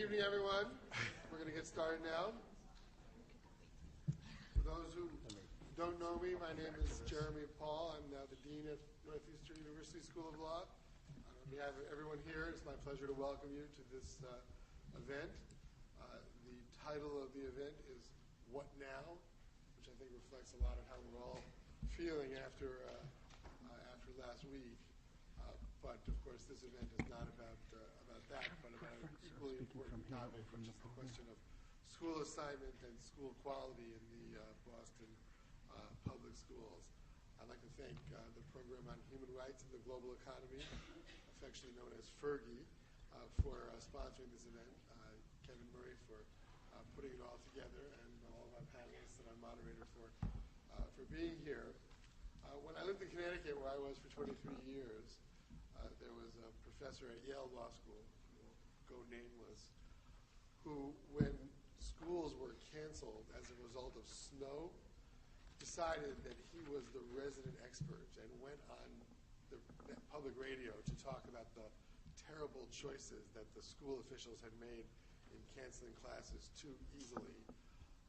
evening, everyone. We're going to get started now. For those who don't know me, my name is Jeremy Paul. I'm now the Dean at Northeastern University School of Law. On behalf of everyone here, it's my pleasure to welcome you to this event. The title of the event is What Now?, which I think reflects a lot of how we're all feeling after last week. But, of course, this event is not about that, but about an equally important topic, which is the question of school assignment and school quality in the Boston public schools. I'd like to thank the Program on Human Rights in the Global Economy, affectionately known as FERGI, for sponsoring this event, Kevin Murray for putting it all together, and all of our panelists and our moderator for being here. When I lived in Connecticut, where I was for 23 years, there was a professor at Yale Law School, who will go nameless, who, when schools were canceled as a result of snow, decided that he was the resident expert and went on the public radio to talk about the terrible choices that the school officials had made in canceling classes too easily.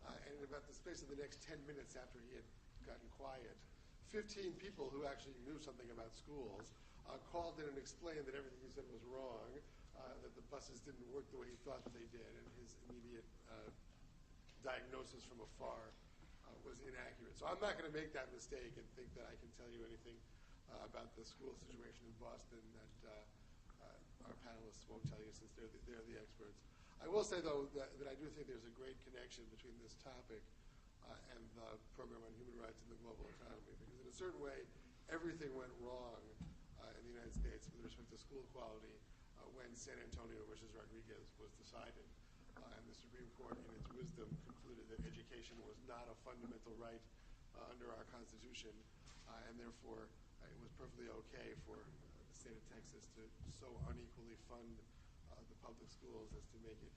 And in about the space of the next 10 minutes after he had gotten quiet, 15 people who actually knew something about schools called in and explained that everything he said was wrong, that the buses didn't work the way he thought that they did, and his immediate diagnosis from afar was inaccurate. So I'm not going to make that mistake and think that I can tell you anything about the school situation in Boston that our panelists won't tell you, since they're the experts. I will say, though, that I do think there's a great connection between this topic and the Program on Human Rights in the Global Economy, because in a certain way, everything went wrong in the United States with respect to school quality when San Antonio versus Rodriguez was decided. And the Supreme Court, in its wisdom, concluded that education was not a fundamental right under our Constitution, and therefore it was perfectly okay for the state of Texas to so unequally fund the public schools as to make it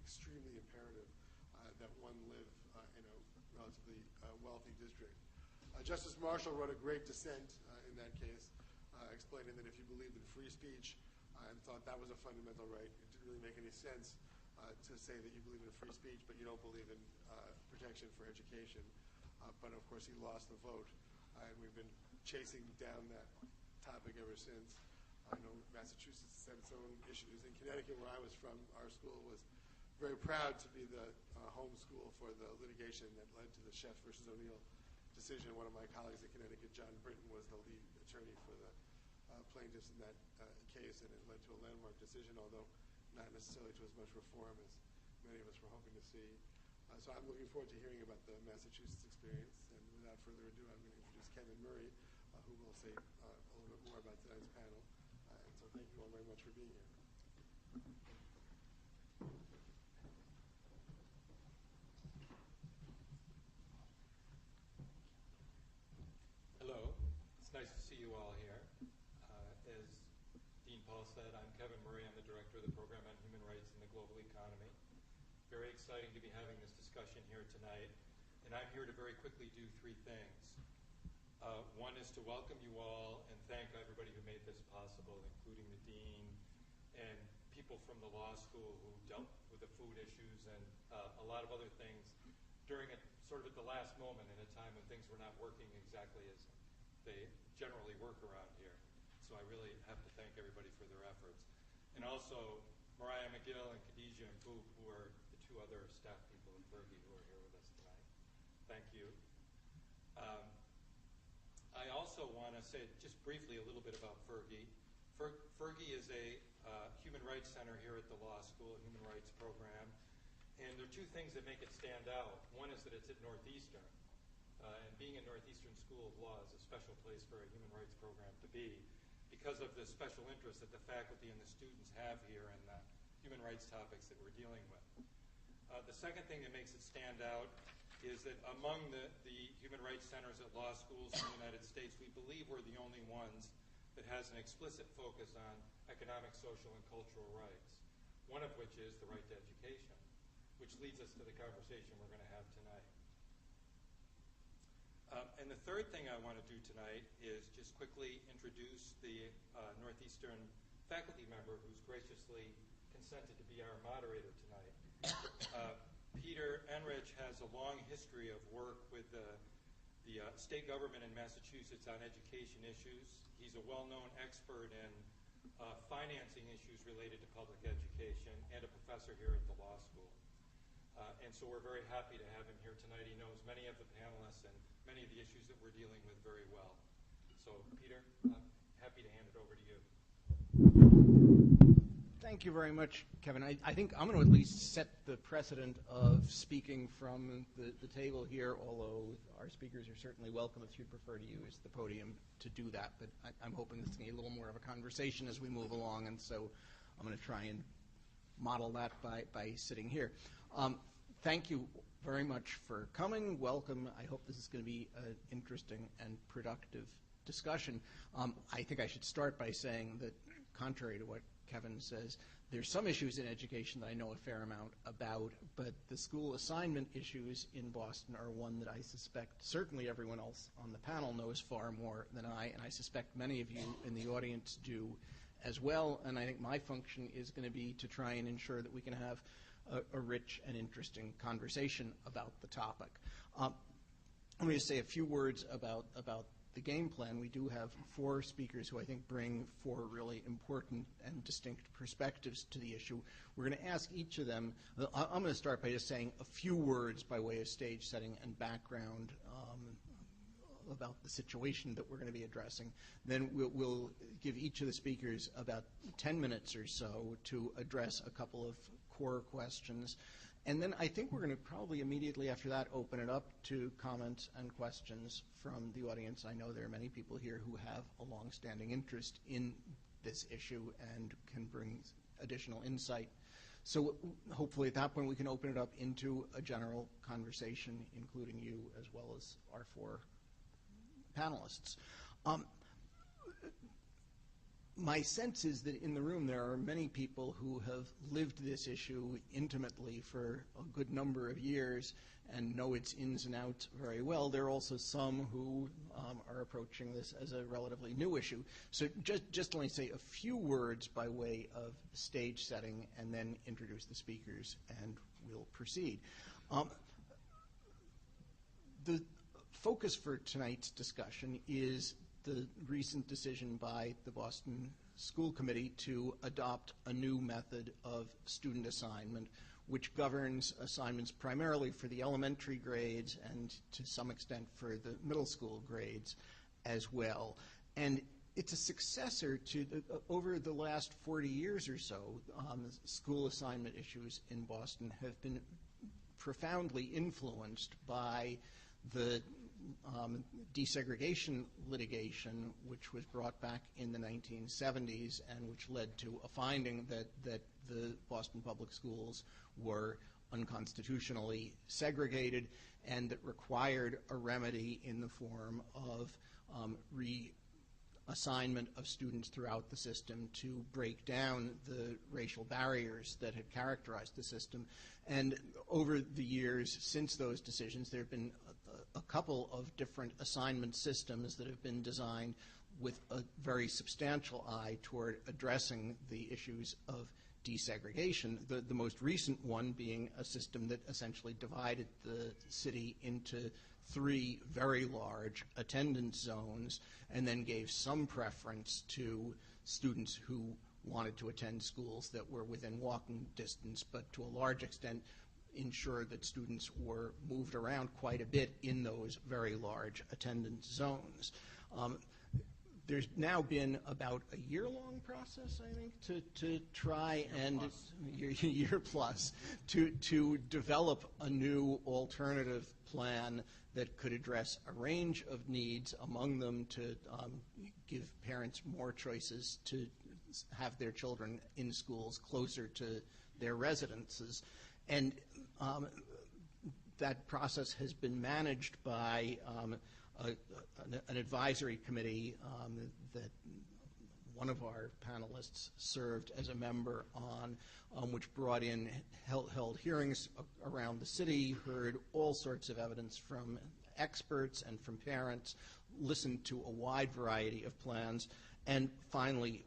extremely imperative that one live in a relatively wealthy district. Justice Marshall wrote a great dissent in that case, explaining that if you believed in free speech and thought that was a fundamental right, it didn't really make any sense to say that you believe in free speech, but you don't believe in protection for education. But, of course, he lost the vote, and we've been chasing down that topic ever since. I know Massachusetts has had its own issues. In Connecticut, where I was from, our school was very proud to be the home school for the litigation that led to the Sheff versus O'Neill decision. One of my colleagues in Connecticut, John Britton, was the lead attorney for the plaintiffs in that case, and it led to a landmark decision, although not necessarily to as much reform as many of us were hoping to see. So I'm looking forward to hearing about the Massachusetts experience. And without further ado, I'm going to introduce Kevin Murray, who will say a little bit more about tonight's panel. And so thank you all very much for being here. Hello. It's nice to see you all here. As Dean Paul said, I'm Kevin Murray. I'm the director of the Program on Human Rights in the Global Economy. Very exciting to be having this discussion here tonight. And I'm here to very quickly do three things. One is to welcome you all and thank everybody who made this possible, including the dean and people from the law school who dealt with the food issues and a lot of other things during sort of at the last moment in a time when things were not working exactly as they generally work around here. So I really have to thank everybody for their efforts. And also Mariah McGill and Khadijah and Boop, who are the two other staff people in Fergie who are here with us tonight. Thank you. I also want to say just briefly a little bit about Fergie. Fergie is a human rights center here at the law school, a human rights program. And there are two things that make it stand out. One is that it's at Northeastern. And being a Northeastern School of Law is a special place for a human rights program to be because of the special interest that the faculty and the students have here in the human rights topics that we're dealing with. The second thing that makes it stand out is that among the human rights centers at law schools in the United States, we believe we're the only ones that has an explicit focus on economic, social, and cultural rights, one of which is the right to education, which leads us to the conversation we're going to have tonight. And the third thing I want to do tonight is just quickly introduce the Northeastern faculty member who's graciously consented to be our moderator tonight. Peter Enrich has a long history of work with the state government in Massachusetts on education issues. He's a well-known expert in financing issues related to public education and a professor here at the law school. And so we're very happy to have him here tonight. He knows many of the panelists and many of the issues that we're dealing with very well. So, Peter, I'm happy to hand it over to you. Thank you very much, Kevin. I think I'm going to at least set the precedent of speaking from the table here, although our speakers are certainly welcome if you'd prefer to use the podium to do that. But I'm hoping this is going to be a little more of a conversation as we move along, and so I'm going to try and model that by sitting here. Thank you very much for coming. Welcome. I hope this is going to be an interesting and productive discussion. I think I should start by saying that, contrary to what Kevin says, there's some issues in education that I know a fair amount about, but the school assignment issues in Boston are one that I suspect certainly everyone else on the panel knows far more than I, and I suspect many of you in the audience do as well. And I think my function is going to be to try and ensure that we can have a rich and interesting conversation about the topic. I'm going to say a few words about the game plan. We do have 4 speakers who I think bring 4 really important and distinct perspectives to the issue. We're going to ask each of them. I'm going to start by just saying a few words by way of stage setting and background about the situation that we're going to be addressing. Then we'll give each of the speakers about 10 minutes or so to address a couple of core questions. And then I think we're going to probably immediately after that open it up to comments and questions from the audience. I know there are many people here who have a long-standing interest in this issue and can bring additional insight. So hopefully at that point we can open it up into a general conversation, including you as well as our 4 panelists. My sense is that in the room there are many people who have lived this issue intimately for a good number of years and know its ins and outs very well. There are also some who are approaching this as a relatively new issue. So just let me say a few words by way of stage setting and then introduce the speakers and we'll proceed. The focus for tonight's discussion is the recent decision by the Boston School Committee to adopt a new method of student assignment, which governs assignments primarily for the elementary grades and to some extent for the middle school grades as well. And it's a successor to, over the last 40 years or so, school assignment issues in Boston have been profoundly influenced by the desegregation litigation, which was brought back in the 1970s and which led to a finding that the Boston public schools were unconstitutionally segregated and that required a remedy in the form of reassignment of students throughout the system to break down the racial barriers that had characterized the system. And over the years since those decisions, there have been a couple of different assignment systems that have been designed with a very substantial eye toward addressing the issues of desegregation, the most recent one being a system that essentially divided the city into 3 very large attendance zones and then gave some preference to students who wanted to attend schools that were within walking distance, but to a large extent ensure that students were moved around quite a bit in those very large attendance zones. There's now been about a year-long process, I think, to try and year plus to develop a new alternative plan that could address a range of needs, among them to give parents more choices to have their children in schools closer to their residences. And that process has been managed by an advisory committee that one of our panelists served as a member on, which brought in, held hearings around the city, heard all sorts of evidence from experts and from parents, listened to a wide variety of plans, and finally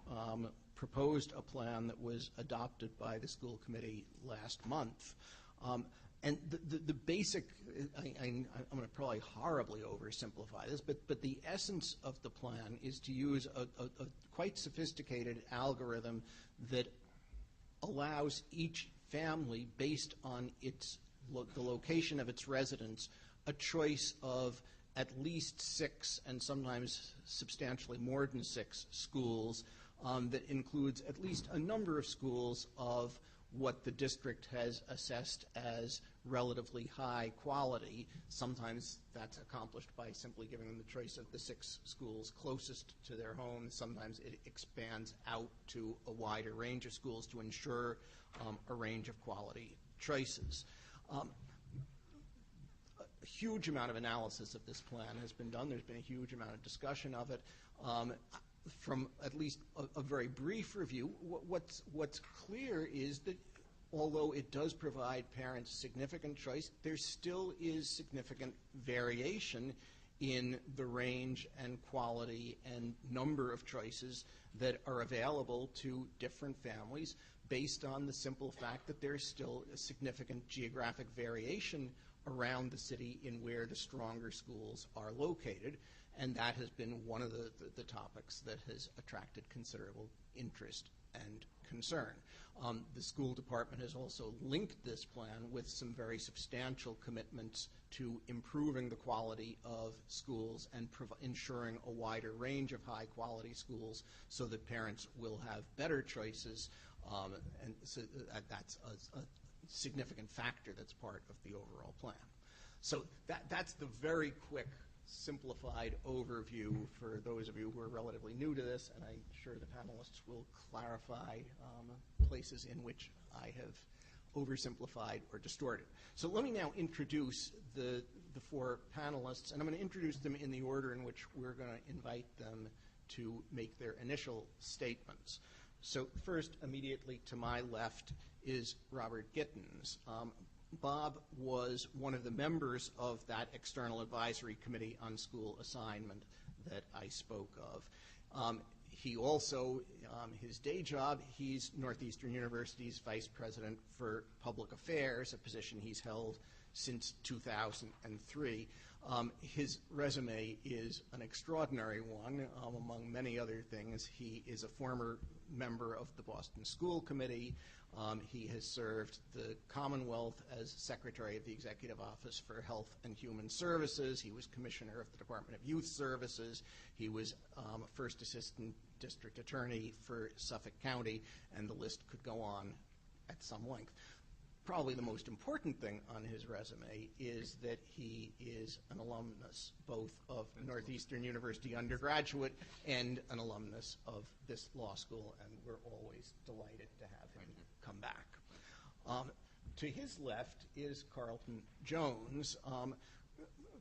proposed a plan that was adopted by the school committee last month. And the basic, I'm going to probably horribly oversimplify this, but the essence of the plan is to use a quite sophisticated algorithm that allows each family, based on the location of its residence, a choice of at least 6 and sometimes substantially more than 6 schools that includes at least a number of schools of what the district has assessed as relatively high quality. Sometimes that's accomplished by simply giving them the choice of the 6 schools closest to their home. Sometimes it expands out to a wider range of schools to ensure a range of quality choices. A huge amount of analysis of this plan has been done. There's been a huge amount of discussion of it. From at least a very brief review, what's clear is that although it does provide parents significant choice, there still is significant variation in the range and quality and number of choices that are available to different families based on the simple fact that there's still a significant geographic variation around the city in where the stronger schools are located. And that has been one of the topics that has attracted considerable interest and concern. The school department has also linked this plan with some very substantial commitments to improving the quality of schools and ensuring a wider range of high-quality schools so that parents will have better choices. And so that's a significant factor that's part of the overall plan. So that's the very quick, simplified overview for those of you who are relatively new to this, and I'm sure the panelists will clarify places in which I have oversimplified or distorted. So let me now introduce the 4 panelists, and I'm going to introduce them in the order in which we're going to invite them to make their initial statements. So first, immediately to my left, is Robert Gittens. Bob was one of the members of that external advisory committee on school assignment that I spoke of. He also, his day job, he's Northeastern University's vice president for public affairs, a position he's held since 2003. His resume is an extraordinary one. Among many other things, he is a former member of the Boston School Committee. He has served the Commonwealth as Secretary of the Executive Office for Health and Human Services. He was Commissioner of the Department of Youth Services. He was First Assistant District Attorney for Suffolk County, and the list could go on at some length. Probably the most important thing on his resume is that he is an alumnus both of Northeastern University undergraduate and an alumnus of this law school, and we're always delighted to have him come back. To his left is Carlton Jones.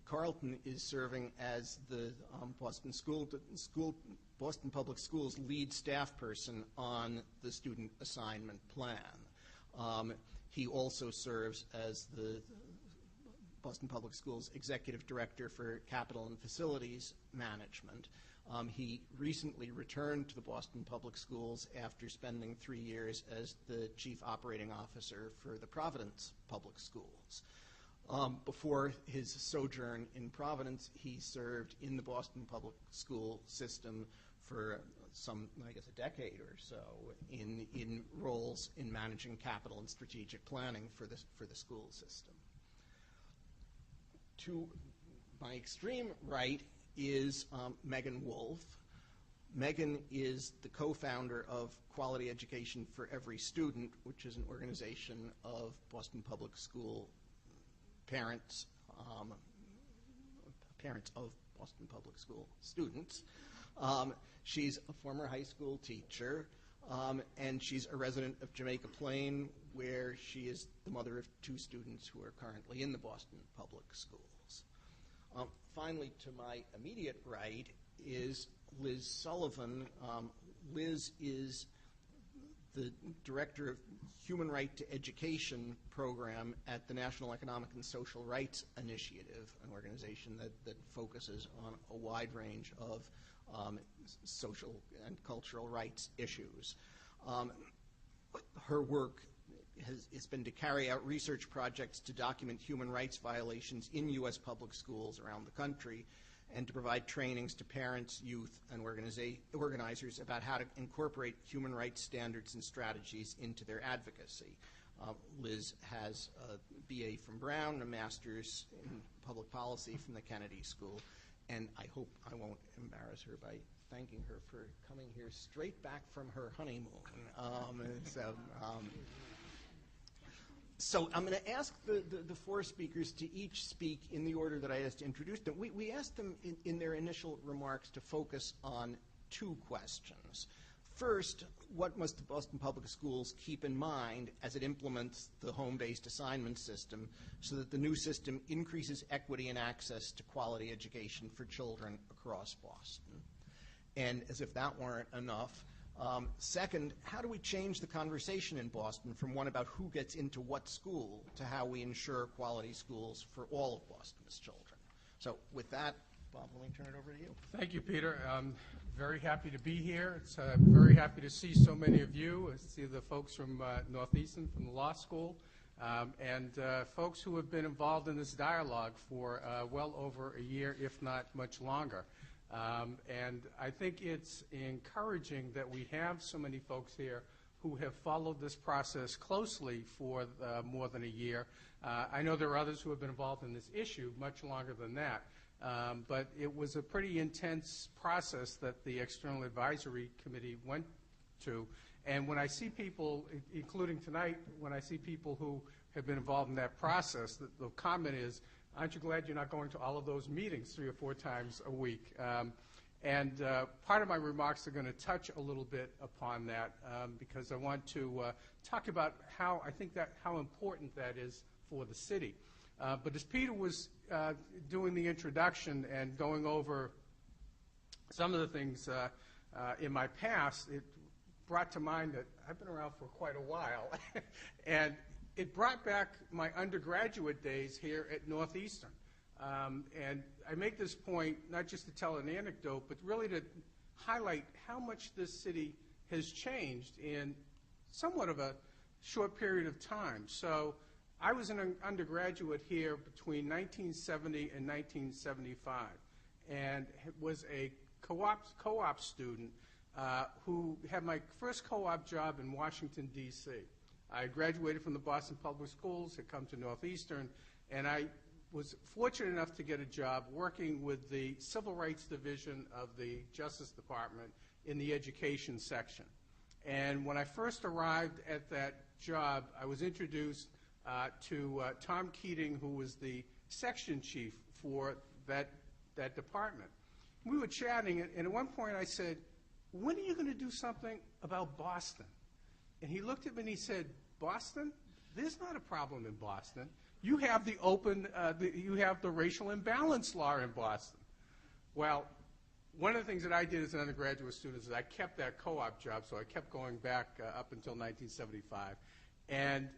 Carlton is serving as the Boston Public Schools lead staff person on the student assignment plan. He also serves as the Boston Public Schools Executive Director for Capital and Facilities Management. He recently returned to the Boston Public Schools after spending 3 years as the Chief Operating Officer for the Providence Public Schools. Before his sojourn in Providence, he served in the Boston Public School system for some, I guess, a decade or so in roles in managing capital and strategic planning for the school system. To my extreme right is Megan Wolf. Megan is the co-founder of Quality Education for Every Student, which is an organization of Boston Public School parents of Boston Public School students. She's a former high school teacher, and she's a resident of Jamaica Plain, where she is the mother of 2 students who are currently in the Boston Public Schools. Finally, to my immediate right is Liz Sullivan. Liz is the director of Human Right to Education program at the National Economic and Social Rights Initiative, an organization that focuses on a wide range of social and cultural rights issues. Her work has been to carry out research projects to document human rights violations in U.S. public schools around the country, and to provide trainings to parents, youth, and organizers about how to incorporate human rights standards and strategies into their advocacy. Liz has a BA from Brown and a master's in public policy from the Kennedy School, and I hope I won't embarrass her by thanking her for coming here straight back from her honeymoon. So I'm going to ask the four speakers to each speak in the order that I just introduced them. We asked them in their initial remarks to focus on two questions. First, what must the Boston Public Schools keep in mind as it implements the home-based assignment system so that the new system increases equity and access to quality education for children across Boston? And as if that weren't enough, second, how do we change the conversation in Boston from one about who gets into what school to how we ensure quality schools for all of Boston's children? So with that, Bob, let me turn it over to you. Thank you, Peter. I'm very happy to be here. It's very happy to see so many of you. I see the folks from Northeastern, from the law school, and folks who have been involved in this dialogue for well over a year, if not much longer. And I think it's encouraging that we have so many folks here who have followed this process closely for more than a year. I know there are others who have been involved in this issue much longer than that. But it was a pretty intense process that the External Advisory Committee went to. And when I see people, including tonight, when I see people who have been involved in that process, the comment is, aren't you glad you're not going to all of those meetings 3 or 4 times a week? And part of my remarks are going to touch a little bit upon that because I want to talk about how I think that how important that is for the city. But as Peter was doing the introduction and going over some of the things in my past, it brought to mind that I've been around for quite a while. And it brought back my undergraduate days here at Northeastern. And I make this point not just to tell an anecdote, but really to highlight how much this city has changed in somewhat of a short period of time. So I was an undergraduate here between 1970 and 1975 and was a co-op student who had my first co-op job in Washington, D.C. I graduated from the Boston Public Schools, had come to Northeastern, and I was fortunate enough to get a job working with the Civil Rights Division of the Justice Department in the education section. And when I first arrived at that job, I was introduced to Tom Keating, who was the section chief for that department. We were chatting, and at one point I said, when are you going to do something about Boston? And he looked at me and he said, Boston? There's not a problem in Boston. You have you have the racial imbalance law in Boston. Well, one of the things that I did as an undergraduate student is I kept that co-op job, so I kept going back up until 1975. And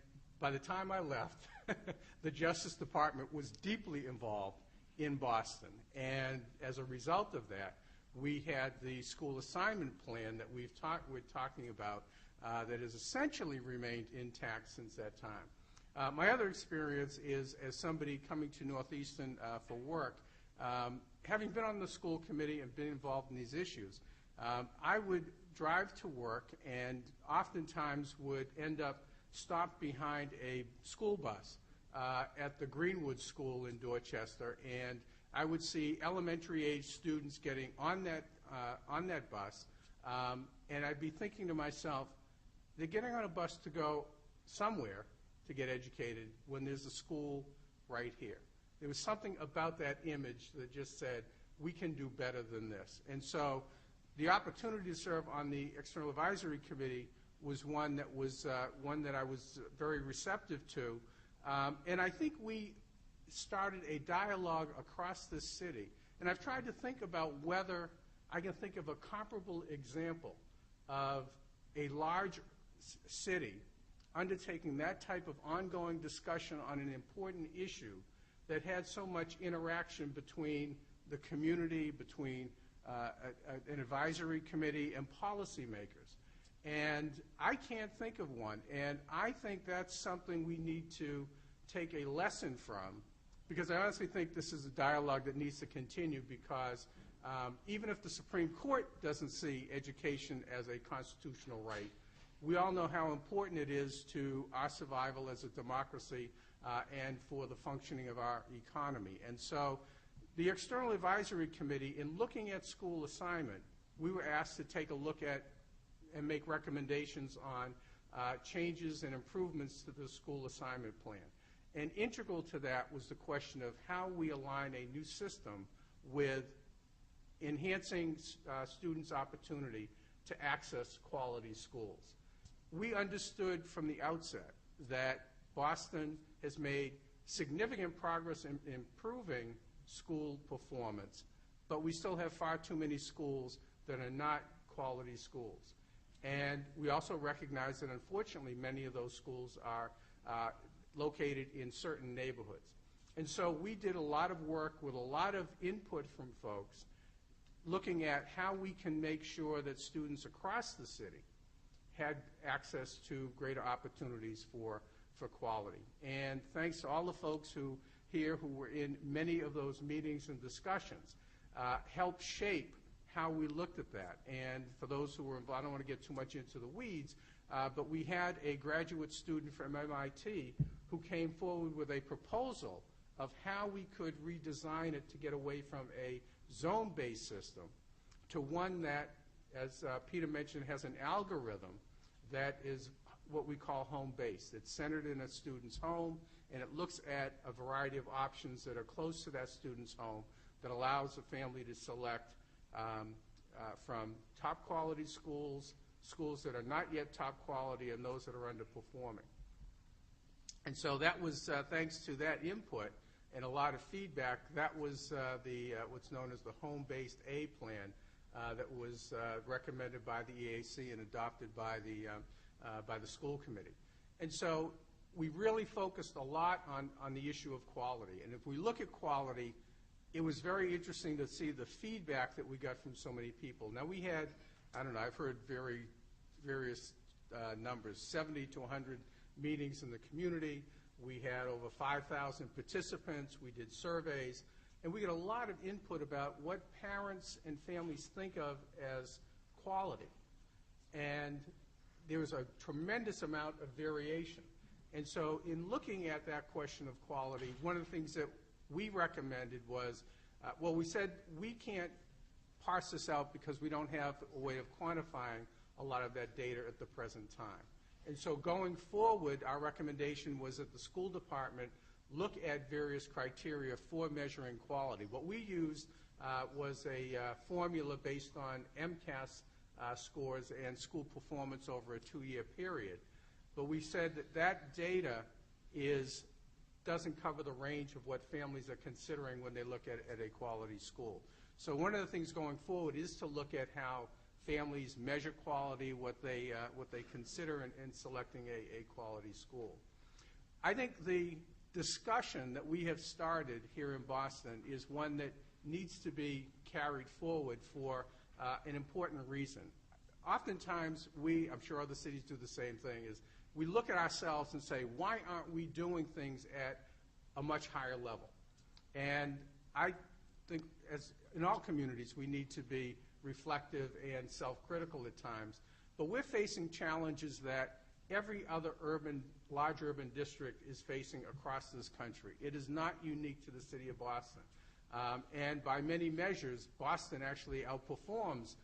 by the time I left, the Justice Department was deeply involved in Boston. And as a result of that, we had the school assignment plan that we're talking about that has essentially remained intact since that time. My other experience is as somebody coming to Northeastern for work, having been on the school committee and been involved in these issues, I would drive to work and oftentimes would end up stopped behind a school bus at the Greenwood School in Dorchester, and I would see elementary age students getting on that bus, and I'd be thinking to myself, they're getting on a bus to go somewhere to get educated when there's a school right here. There was something about that image that just said, we can do better than this. And so the opportunity to serve on the External Advisory Committee was one that I was very receptive to. And I think we started a dialogue across this city. And I've tried to think about whether I can think of a comparable example of a large city undertaking that type of ongoing discussion on an important issue that had so much interaction between the community, between an advisory committee and policymakers. And I can't think of one, and I think that's something we need to take a lesson from, because I honestly think this is a dialogue that needs to continue, because even if the Supreme Court doesn't see education as a constitutional right, we all know how important it is to our survival as a democracy and for the functioning of our economy. And so the External Advisory Committee, in looking at school assignment, we were asked to take a look at and make recommendations on changes and improvements to the school assignment plan. And integral to that was the question of how we align a new system with enhancing students' opportunity to access quality schools. We understood from the outset that Boston has made significant progress in improving school performance, but we still have far too many schools that are not quality schools. And we also recognize that, unfortunately, many of those schools are located in certain neighborhoods. And so we did a lot of work with a lot of input from folks looking at how we can make sure that students across the city had access to greater opportunities for quality. And thanks to all the folks who were in many of those meetings and discussions, helped shape how we looked at that. And for those who were involved, I don't want to get too much into the weeds, but we had a graduate student from MIT who came forward with a proposal of how we could redesign it to get away from a zone-based system to one that, as Peter mentioned, has an algorithm that is what we call home-based. It's centered in a student's home, and it looks at a variety of options that are close to that student's home that allows the family to select from top quality schools, schools that are not yet top quality, and those that are underperforming. And so that was, thanks to that input and a lot of feedback, that was what's known as the home-based A plan that was recommended by the EAC and adopted by the school committee. And so we really focused a lot on the issue of quality. And if we look at quality, it was very interesting to see the feedback that we got from so many people. Now we had, I don't know, I've heard various numbers, 70 to 100 meetings in the community. We had over 5,000 participants. We did surveys. And we got a lot of input about what parents and families think of as quality. And there was a tremendous amount of variation. And so in looking at that question of quality, one of the things that we recommended was, well, we said we can't parse this out because we don't have a way of quantifying a lot of that data at the present time. And so going forward, our recommendation was that the school department look at various criteria for measuring quality. What we used was a formula based on MCAS scores and school performance over a 2-year period. But we said that that data doesn't cover the range of what families are considering when they look at a quality school. So one of the things going forward is to look at how families measure quality, what they consider in selecting a quality school. I think the discussion that we have started here in Boston is one that needs to be carried forward for an important reason. Oftentimes I'm sure other cities do the same thing, is we look at ourselves and say, why aren't we doing things at a much higher level? And I think, as in all communities, we need to be reflective and self-critical at times. But we're facing challenges that every other large urban district is facing across this country. It is not unique to the city of Boston. And by many measures, Boston actually outperforms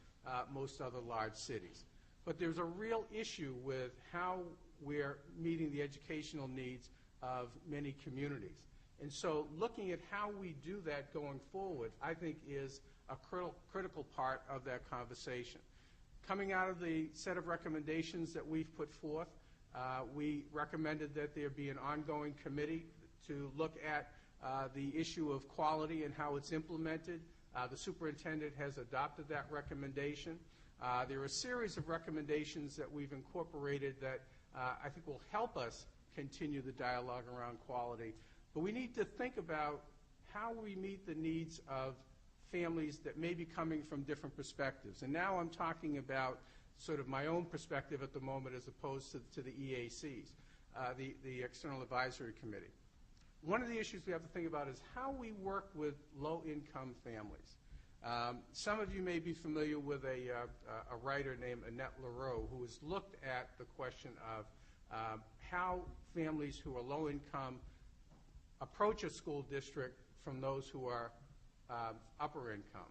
most other large cities. But there's a real issue with how we're meeting the educational needs of many communities. And so looking at how we do that going forward, I think, is a critical part of that conversation. Coming out of the set of recommendations that we've put forth, we recommended that there be an ongoing committee to look at the issue of quality and how it's implemented. The superintendent has adopted that recommendation. There are a series of recommendations that we've incorporated that I think will help us continue the dialogue around quality. But we need to think about how we meet the needs of families that may be coming from different perspectives. And now I'm talking about sort of my own perspective at the moment as opposed to the EACs, the External Advisory Committee. One of the issues we have to think about is how we work with low-income families. Some of you may be familiar with a writer named Annette Leroux who has looked at the question of how families who are low-income approach a school district from those who are upper income.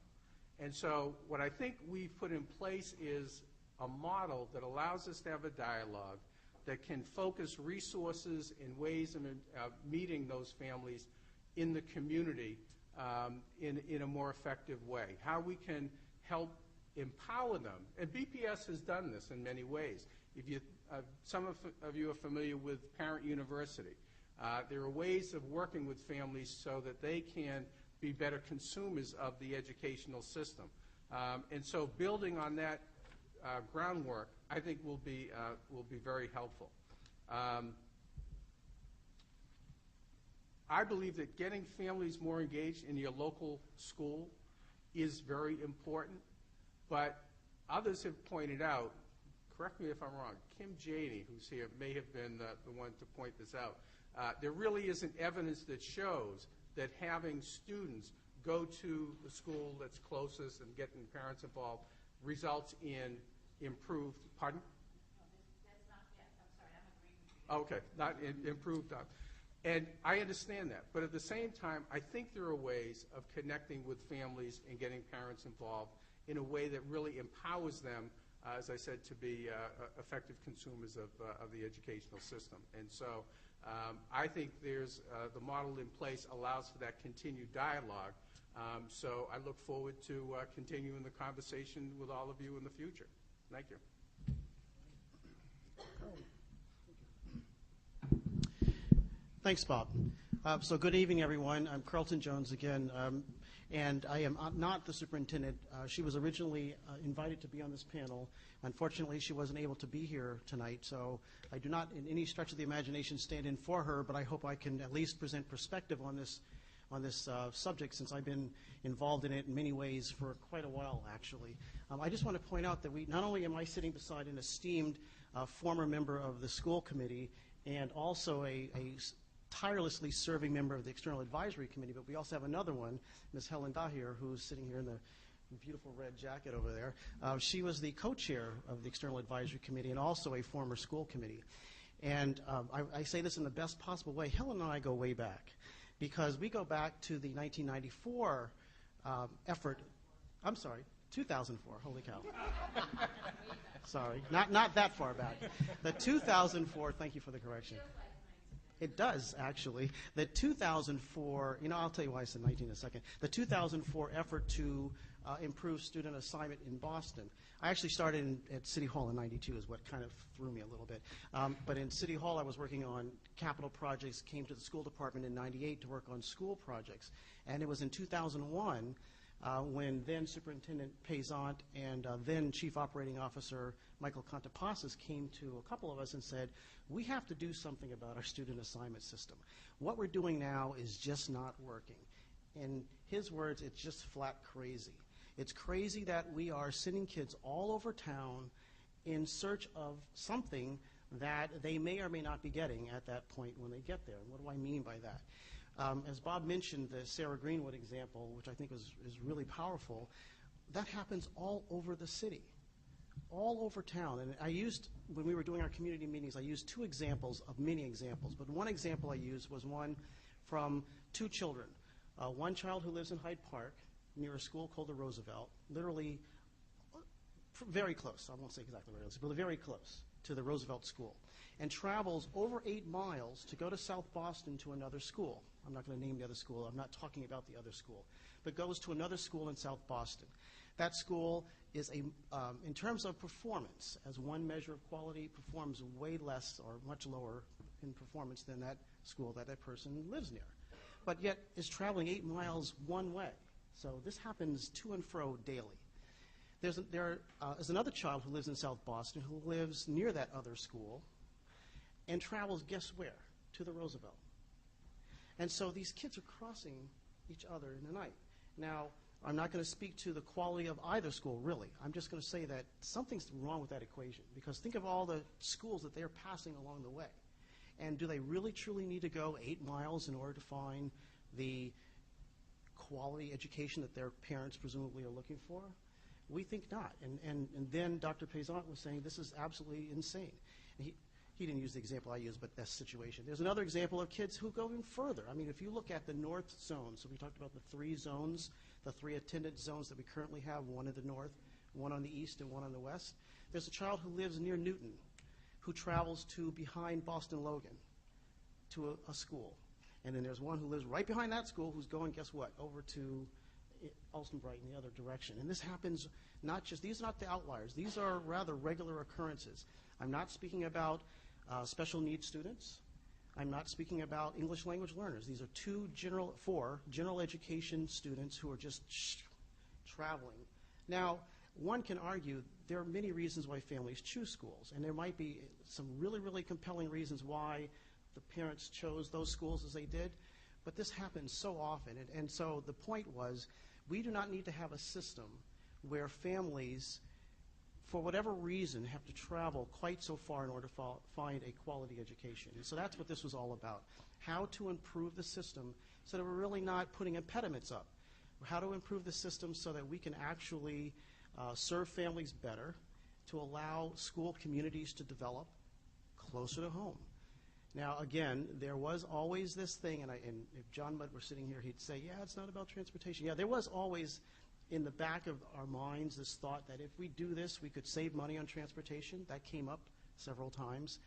And so what I think we've put in place is a model that allows us to have a dialogue that can focus resources in ways of meeting those families in the community in a more effective way. How we can help empower them. And BPS has done this in many ways. If you, some of you are familiar with Parent University. There are ways of working with families so that they can be better consumers of the educational system. And so building on that groundwork, I think will be very helpful. I believe that getting families more engaged in your local school is very important, but others have pointed out, correct me if I'm wrong, Kim Janey, who's here, may have been the one to point this out. There really isn't evidence that shows that having students go to the school that's closest and getting parents involved results in improved, pardon? No, that's not yet. I'm sorry, I'm agreeing with you. Okay, not improved. And I understand that. But at the same time, I think there are ways of connecting with families and getting parents involved in a way that really empowers them, as I said, to be effective consumers of the educational system. And so I think there's the model in place allows for that continued dialogue. So I look forward to continuing the conversation with all of you in the future. Thank you. Thanks, Bob. So good evening, everyone. I'm Carlton Jones again, and I am not the superintendent. She was originally invited to be on this panel. Unfortunately, she wasn't able to be here tonight, so I do not in any stretch of the imagination stand in for her, but I hope I can at least present perspective on this subject, since I've been involved in it in many ways for quite a while, actually. I just want to point out that not only am I sitting beside an esteemed former member of the school committee and also a tirelessly serving member of the External Advisory Committee, but we also have another one, Ms. Helen Dahir, who's sitting here in the beautiful red jacket over there. She was the co-chair of the External Advisory Committee and also a former school committee. And I say this in the best possible way. Helen and I go way back, because we go back to the 1994 effort. I'm sorry, 2004. Holy cow. Sorry, not that far back. The 2004, thank you for the correction. It does, actually. The 2004, I'll tell you why I said 19 in a second. The 2004 effort to improve student assignment in Boston. I actually started at City Hall in 92 is what kind of threw me a little bit. But in City Hall, I was working on capital projects, came to the school department in 98 to work on school projects. And it was in 2001 when then Superintendent Payzant and then Chief Operating Officer Michael Contentious came to a couple of us and said, we have to do something about our student assignment system. What we're doing now is just not working. In his words, it's just flat crazy. It's crazy that we are sending kids all over town in search of something that they may or may not be getting at that point when they get there. And what do I mean by that? As Bob mentioned, the Sarah Greenwood example, which I think is really powerful, that happens all over the city, all over town. And I used, when we were doing our community meetings, I used two examples of many examples. But one example I used was one from two children. One child who lives in Hyde Park near a school called the Roosevelt, literally very close, I won't say exactly where it is, but very close to the Roosevelt school, and travels over 8 miles to go to South Boston to another school. I'm not going to name the other school. I'm not talking about the other school, but goes to another school in South Boston. That school is in terms of performance, as one measure of quality, performs way less or much lower in performance than that school that person lives near, but yet is traveling 8 miles one way. So this happens to and fro daily. There is another child who lives in South Boston who lives near that other school and travels, guess where? To the Roosevelt. And so these kids are crossing each other in the night. Now, I'm not going to speak to the quality of either school, really. I'm just going to say that something's wrong with that equation, because think of all the schools that they're passing along the way. And do they really, truly need to go 8 miles in order to find the quality education that their parents presumably are looking for? We think not. And then Dr. Payzant was saying this is absolutely insane. And he didn't use the example I used, but that's the situation. There's another example of kids who go even further. I mean, if you look at the north zone, so we talked about the 3 zones, the 3 attendance zones that we currently have, one in the north, one on the east, and one on the west. There's a child who lives near Newton who travels to behind Boston Logan to a school. And then there's one who lives right behind that school who's going, guess what, over to Alstonbright in the other direction. And this happens not just, these are not the outliers. These are rather regular occurrences. I'm not speaking about special needs students. I'm not speaking about English language learners. These are 4 general education students who are just traveling. Now, one can argue there are many reasons why families choose schools, and there might be some really, really compelling reasons why the parents chose those schools as they did, but this happens so often. And so the point was, we do not need to have a system where families, for whatever reason, have to travel quite so far in order to find a quality education. And so that's what this was all about, how to improve the system so that we're really not putting impediments up, how to improve the system so that we can actually serve families better, to allow school communities to develop closer to home. Now, again, there was always this thing, and if John Mudd were sitting here, he'd say, yeah, it's not about transportation. Yeah, there was always in the back of our minds this thought that if we do this, we could save money on transportation. That came up several times.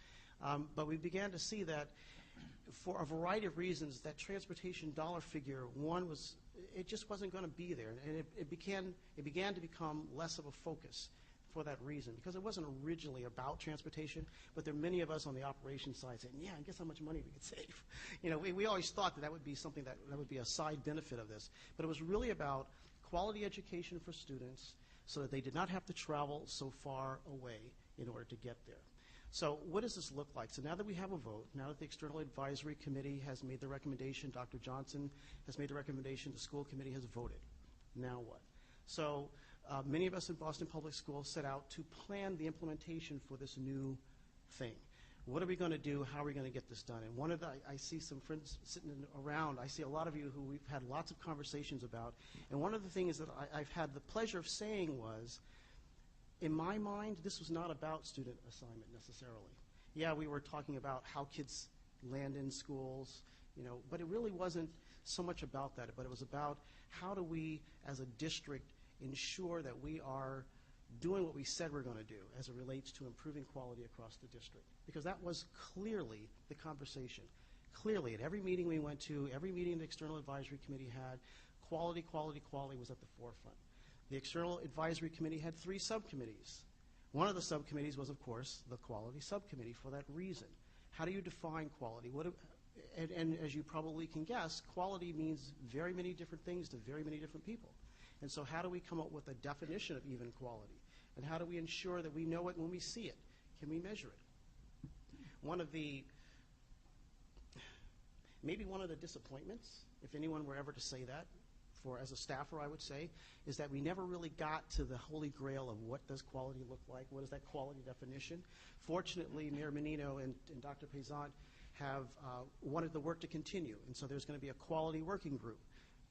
But we began to see that for a variety of reasons, that transportation dollar figure, it just wasn't going to be there. And it began to become less of a focus for that reason, because it wasn't originally about transportation, but there are many of us on the operations side saying, yeah, and guess how much money we could save. You know, we always thought that would be something that would be a side benefit of this. But it was really about quality education for students so that they did not have to travel so far away in order to get there. So what does this look like? So now that we have a vote, now that the External Advisory Committee has made the recommendation, Dr. Johnson has made the recommendation, the school committee has voted. Now what? So many of us in Boston Public Schools set out to plan the implementation for this new thing. What are we going to do? How are we going to get this done? And I see some friends sitting around. I see a lot of you who we've had lots of conversations about. And one of the things that I've had the pleasure of saying was, in my mind, this was not about student assignment necessarily. Yeah, we were talking about how kids land in schools, but it really wasn't so much about that, but it was about how do we, as a district, ensure that we are doing what we said we're going to do as it relates to improving quality across the district. Because that was clearly the conversation. Clearly, at every meeting we went to, every meeting the External Advisory Committee had, quality, quality, quality was at the forefront. The External Advisory Committee had 3 subcommittees. One of the subcommittees was, of course, the Quality Subcommittee for that reason. How do you define quality? And as you probably can guess, quality means very many different things to very many different people. And so how do we come up with a definition of even quality? And how do we ensure that we know it when we see it? Can we measure it? Maybe one of the disappointments, if anyone were ever to say that, as a staffer I would say, is that we never really got to the holy grail of what does quality look like, what is that quality definition. Fortunately, Mayor Menino and Dr. Payzant have wanted the work to continue, and so there's going to be a quality working group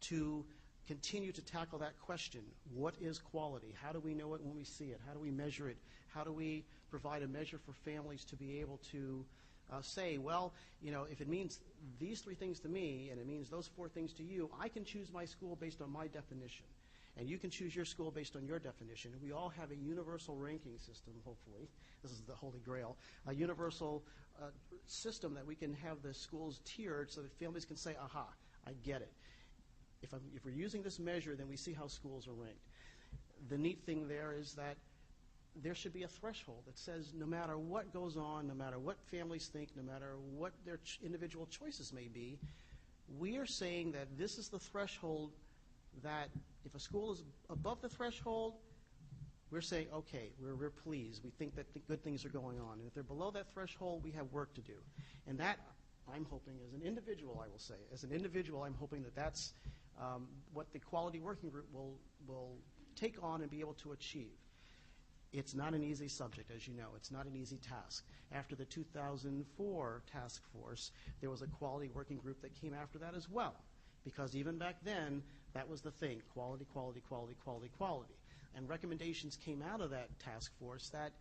to continue to tackle that question. What is quality? How do we know it when we see it? How do we measure it? How do we provide a measure for families to be able to say, well, if it means these 3 things to me and it means those 4 things to you, I can choose my school based on my definition. And you can choose your school based on your definition. And we all have a universal ranking system, hopefully. This is the holy grail. A universal system that we can have the schools tiered so that families can say, aha, I get it. If we're using this measure, then we see how schools are ranked. The neat thing there is that there should be a threshold that says no matter what goes on, no matter what families think, no matter what their individual choices may be, we are saying that this is the threshold that if a school is above the threshold, we're saying, okay, we're pleased. We think that good things are going on. And if they're below that threshold, we have work to do. And that, I'm hoping, as an individual, I will say, as an individual, I'm hoping that that's what the Quality Working Group will take on and be able to achieve. It's not an easy subject, as you know. It's not an easy task. After the 2004 task force, there was a Quality Working Group that came after that as well. Because even back then, that was the thing, quality, quality, quality, quality, quality. And recommendations came out of that task force that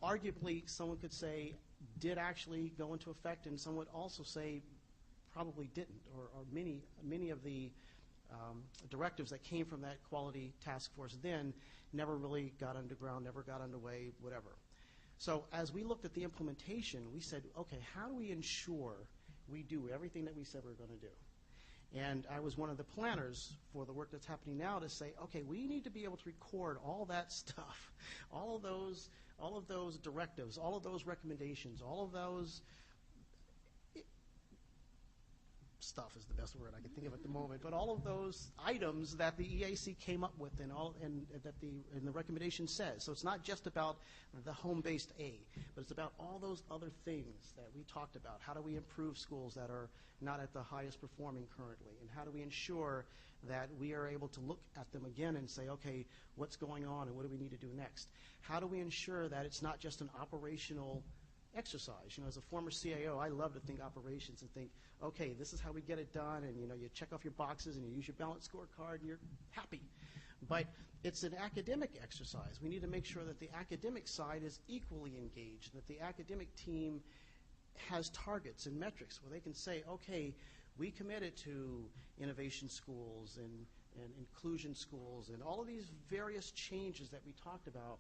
arguably someone could say did actually go into effect, and some would also say probably didn't, or many of the directives that came from that quality task force then never really got underground, never got underway, whatever. So as we looked at the implementation, we said, okay, how do we ensure we do everything that we said we were going to do? And I was one of the planners for the work that's happening now to say, okay, we need to be able to record all that stuff, all of those directives, all of those recommendations, all of those stuff is the best word I can think of at the moment, but all of those items that the EAC came up with and that the recommendation says. So it's not just about the home-based aid, but it's about all those other things that we talked about. How do we improve schools that are not at the highest performing currently, and how do we ensure that we are able to look at them again and say, okay, what's going on and what do we need to do next? How do we ensure that it's not just an operational exercise? You know, as a former CAO, I love to think operations and think, okay, this is how we get it done, and you know, you check off your boxes and you use your balanced scorecard and you're happy. But it's an academic exercise. We need to make sure that the academic side is equally engaged, that the academic team has targets and metrics where they can say, okay, we committed to innovation schools and inclusion schools and all of these various changes that we talked about.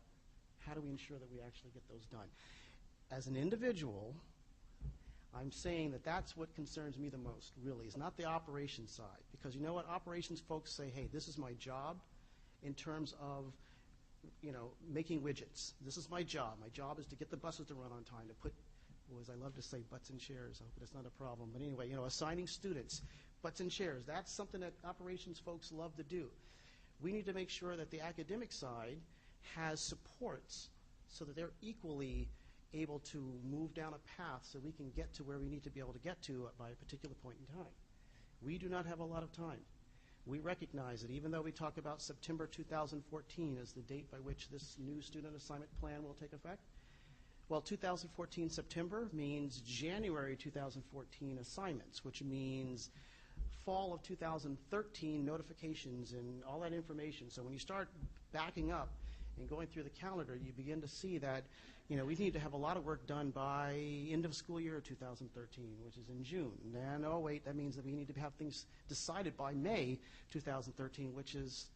How do we ensure that we actually get those done? As an individual, I'm saying that that's what concerns me the most, really, is not the operations side. Because you know what? Operations folks say, hey, this is my job in terms of, you know, making widgets. This is my job. My job is to get the buses to run on time, to put, as I love to say, butts in chairs. I hope that's not a problem. But anyway, you know, assigning students, butts in chairs, that's something that operations folks love to do. We need to make sure that the academic side has supports so that they're equally able to move down a path so we can get to where we need to be able to get to by a particular point in time. We do not have a lot of time. We recognize that even though we talk about September 2014 as the date by which this new student assignment plan will take effect, well, 2014 September means January 2014 assignments, which means fall of 2013 notifications and all that information. So when you start backing up and going through the calendar, you begin to see that, you know, we need to have a lot of work done by end of school year 2013, which is in June. And oh wait, that means that we need to have things decided by May 2013, which is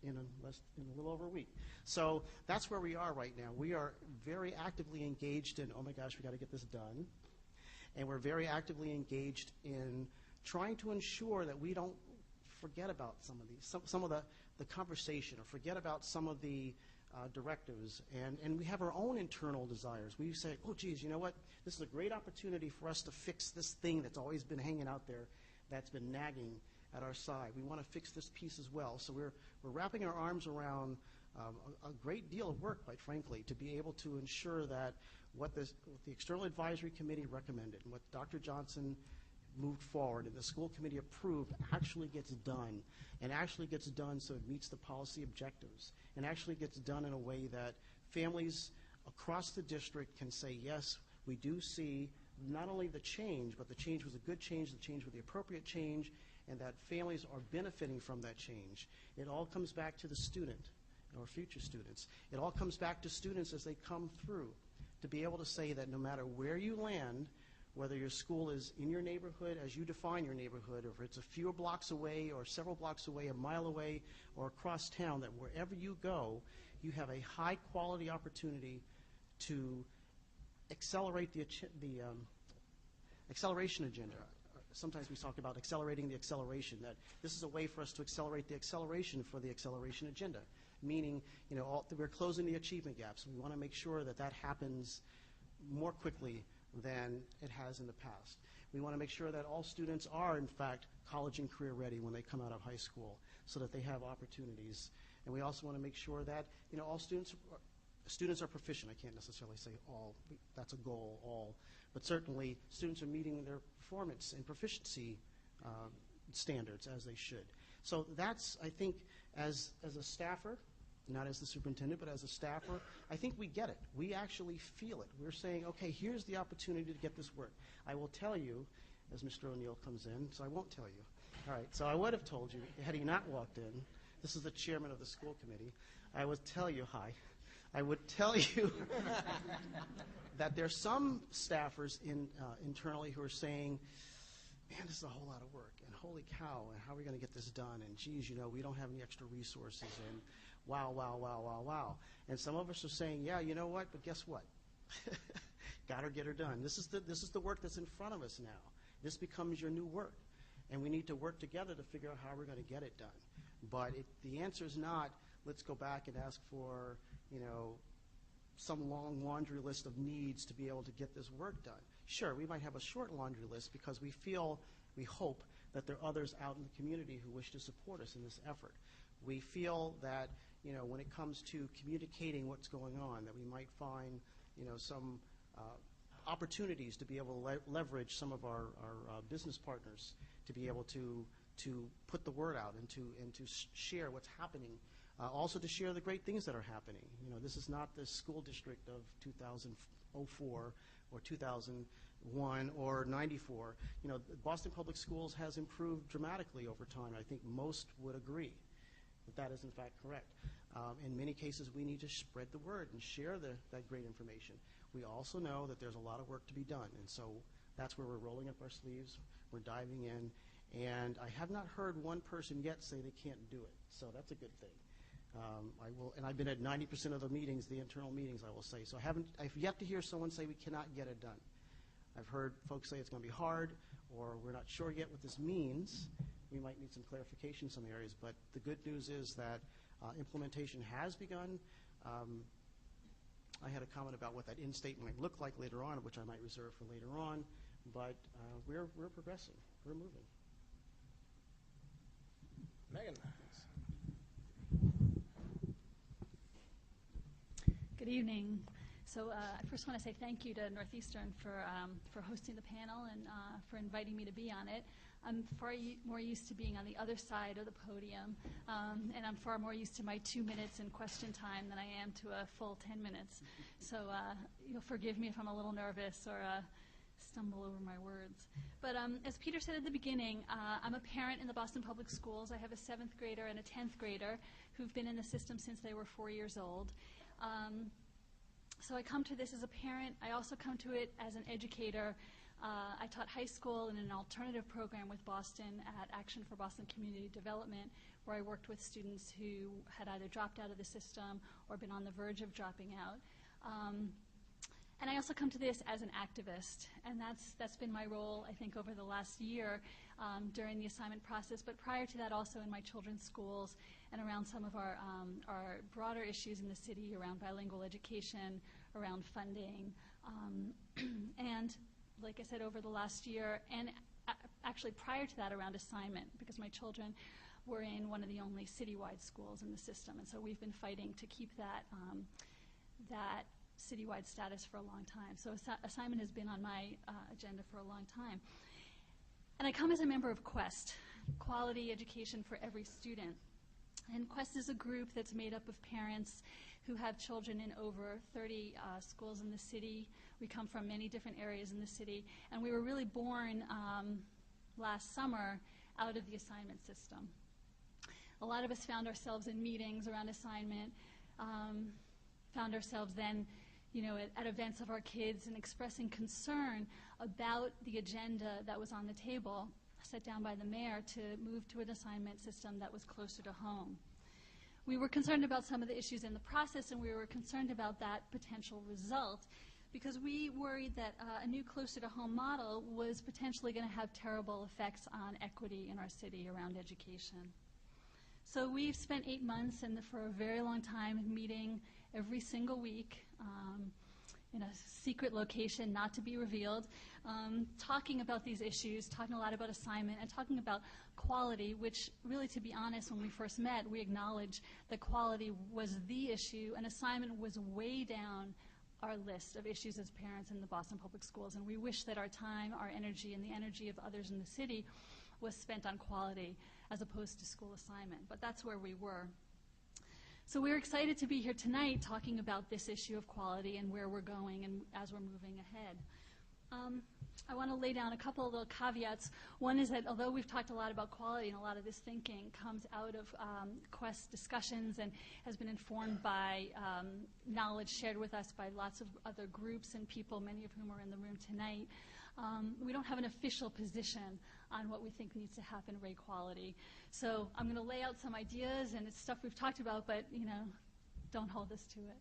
in a little over a week. So that's where we are right now. We are very actively engaged in, oh my gosh, we got to get this done. And we're very actively engaged in trying to ensure that we don't forget about some of these, some of the conversation, or forget about some of the directives, and we have our own internal desires. We say, oh geez, you know what, this is a great opportunity for us to fix this thing that's always been hanging out there, that's been nagging at our side. We want to fix this piece as well. So we're wrapping our arms around a great deal of work, quite frankly, to be able to ensure that what the External Advisory Committee recommended and what Dr. Johnson moved forward and the school committee approved actually gets done, and actually gets done so it meets the policy objectives, and actually gets done in a way that families across the district can say, yes, we do see not only the change, but the change was a good change, the change was the appropriate change, and that families are benefiting from that change. It all comes back to the student or future students. It all comes back to students as they come through to be able to say that no matter where you land, whether your school is in your neighborhood as you define your neighborhood, or if it's a few blocks away or several blocks away, a mile away, or across town, that wherever you go, you have a high quality opportunity to accelerate the acceleration agenda. Sometimes we talk about accelerating the acceleration, that this is a way for us to accelerate the acceleration for the acceleration agenda, meaning, you know, we're closing the achievement gaps. We want to make sure that that happens more quickly than it has in the past. We want to make sure that all students are, in fact, college and career ready when they come out of high school, so that they have opportunities And we also want to make sure that, all students are proficient. I can't necessarily say all. That's a goal, all. But certainly, students are meeting their performance and proficiency standards as they should. So that's, I think, as a staffer, not as the superintendent, but as a staffer, I think we get it. We actually feel it. We're saying, okay, here's the opportunity to get this work. I will tell you, as Mr. O'Neill comes in, so I won't tell you. All right, so I would have told you, had he not walked in, this is the chairman of the school committee, I would tell you, I would tell you that there's some staffers internally who are saying, man, this is a whole lot of work, and holy cow, and how are we going to get this done, and geez, we don't have any extra resources, and wow, wow, wow, wow, wow. And some of us are saying, yeah, you know what, but guess what? Got her, get her done. This is the work that's in front of us now. This becomes your new work, and we need to work together to figure out how we're going to get it done. But the answer is not, let's go back and ask for, some long laundry list of needs to be able to get this work done. Sure, we might have a short laundry list because we hope that there are others out in the community who wish to support us in this effort. We feel that, when it comes to communicating what's going on, that we might find, some opportunities to be able to leverage some of our business partners to be able to put the word out and to share what's happening. Also to share the great things that are happening. This is not the school district of 2004 or 2001 or 94. Boston Public Schools has improved dramatically over time. I think most would agree that is in fact correct. In many cases, we need to spread the word and share that great information. We also know that there's a lot of work to be done, and so that's where we're rolling up our sleeves, we're diving in, and I have not heard one person yet say they can't do it, so that's a good thing. And I've been at 90% of the meetings, the internal meetings, I will say. So I've yet to hear someone say we cannot get it done. I've heard folks say it's going to be hard, or we're not sure yet what this means. We might need some clarification in some areas, but the good news is that implementation has begun. I had a comment about what that end state might look like later on, which I might reserve for later on, but we're progressing. We're moving. Megan. Good evening. So I first want to say thank you to Northeastern for hosting the panel and for inviting me to be on it. I'm far more used to being on the other side of the podium, and I'm far more used to my 2 minutes in question time than I am to a full 10 minutes. So you'll forgive me if I'm a little nervous or stumble over my words. But as Peter said at the beginning, I'm a parent in the Boston Public Schools. I have a 7th grader and a 10th grader who've been in the system since they were 4 years old. So I come to this as a parent. I also come to it as an educator. I taught high school in an alternative program with Boston at Action for Boston Community Development, where I worked with students who had either dropped out of the system or been on the verge of dropping out. And I also come to this as an activist, and that's been my role, I think, over the last year during the assignment process, but prior to that also in my children's schools and around some of our broader issues in the city around bilingual education, around funding, and like I said, over the last year, and actually prior to that around assignment, because my children were in one of the only citywide schools in the system, and so we've been fighting to keep that citywide status for a long time. So assignment has been on my agenda for a long time. And I come as a member of QUEST, Quality Education for Every Student. And QUEST is a group that's made up of parents who have children in over 30 schools in the city. We come from many different areas in the city, and we were really born last summer out of the assignment system. A lot of us found ourselves in meetings around assignment, found ourselves then at events of our kids and expressing concern about the agenda that was on the table, set down by the mayor to move to an assignment system that was closer to home. We were concerned about some of the issues in the process, and we were concerned about that potential result because we worried that a new closer-to-home model was potentially going to have terrible effects on equity in our city around education. So we've spent 8 months and for a very long time meeting every single week, in a secret location, not to be revealed, talking about these issues, talking a lot about assignment, and talking about quality, which really, to be honest, when we first met, we acknowledged that quality was the issue, and assignment was way down our list of issues as parents in the Boston Public Schools. And we wish that our time, our energy, and the energy of others in the city was spent on quality as opposed to school assignment. But that's where we were. So we're excited to be here tonight talking about this issue of quality and where we're going and as we're moving ahead. I want to lay down a couple of little caveats. One is that although we've talked a lot about quality and a lot of this thinking comes out of Quest discussions and has been informed by knowledge shared with us by lots of other groups and people, many of whom are in the room tonight, we don't have an official position on what we think needs to happen rate quality. So I'm going to lay out some ideas, and it's stuff we've talked about, but don't hold us to it.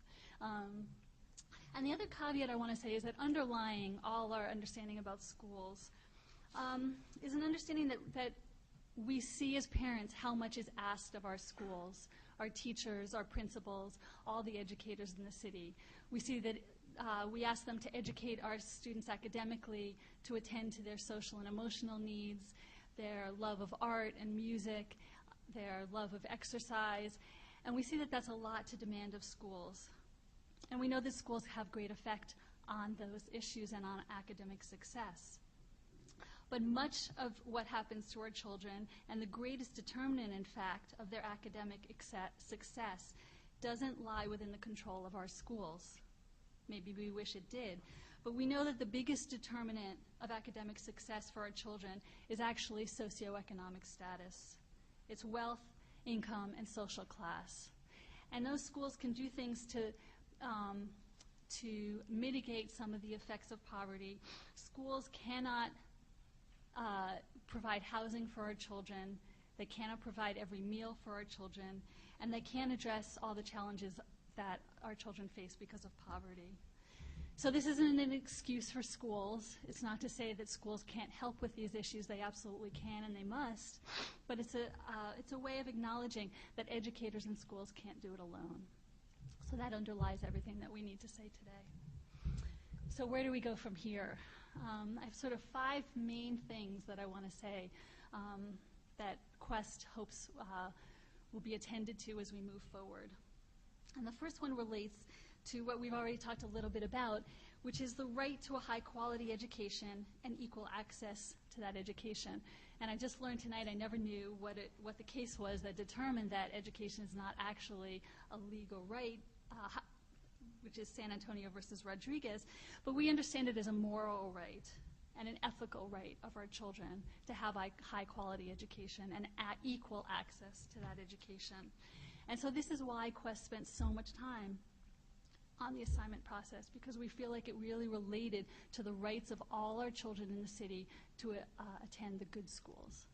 And the other caveat I want to say is that underlying all our understanding about schools is an understanding that we see as parents how much is asked of our schools, our teachers, our principals, all the educators in the city. We see that we ask them to educate our students academically, to attend to their social and emotional needs, their love of art and music, their love of exercise, and we see that that's a lot to demand of schools. And we know that schools have great effect on those issues and on academic success. But much of what happens to our children, and the greatest determinant, in fact, of their academic success, doesn't lie within the control of our schools. Maybe we wish it did. But we know that the biggest determinant of academic success for our children is actually socioeconomic status. It's wealth, income, and social class. And those schools can do things to mitigate some of the effects of poverty. Schools cannot provide housing for our children. They cannot provide every meal for our children. And they can't address all the challenges that our children face because of poverty. So this isn't an excuse for schools. It's not to say that schools can't help with these issues. They absolutely can and they must. But it's a way of acknowledging that educators and schools can't do it alone. So that underlies everything that we need to say today. So where do we go from here? I have sort of 5 main things that I want to say that Quest hopes will be attended to as we move forward. And the first one relates to what we've already talked a little bit about, which is the right to a high-quality education and equal access to that education. And I just learned tonight, I never knew what the case was that determined that education is not actually a legal right, which is San Antonio versus Rodriguez, but we understand it as a moral right and an ethical right of our children to have a high-quality education and equal access to that education. And so this is why Quest spent so much time on the assignment process, because we feel like it really related to the rights of all our children in the city to attend the good schools.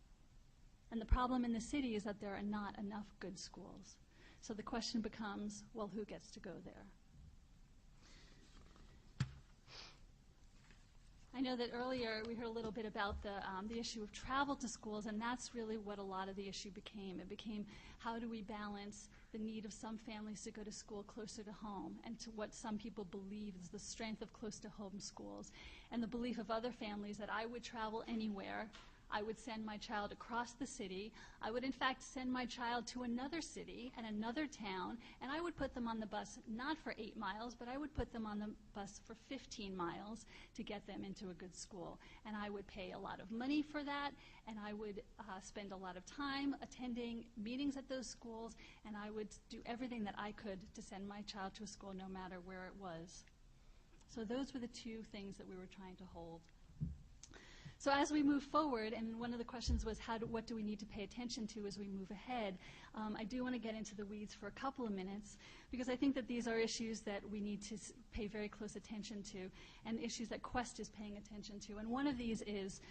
And the problem in the city is that there are not enough good schools. So the question becomes, well, who gets to go there? I know that earlier we heard a little bit about the issue of travel to schools, and that's really what a lot of the issue became. It became, how do we balance the need of some families to go to school closer to home and to what some people believe is the strength of close-to-home schools, and the belief of other families that I would travel anywhere. I would send my child across the city. I would, in fact, send my child to another city and another town, and I would put them on the bus not for 8 miles, but I would put them on the bus for 15 miles to get them into a good school. And I would pay a lot of money for that, and I would spend a lot of time attending meetings at those schools, and I would do everything that I could to send my child to a school no matter where it was. So those were the 2 things that we were trying to hold. So as we move forward, and one of the questions was what do we need to pay attention to as we move ahead, I do want to get into the weeds for a couple of minutes, because I think that these are issues that we need to pay very close attention to, and issues that Quest is paying attention to. And one of these is,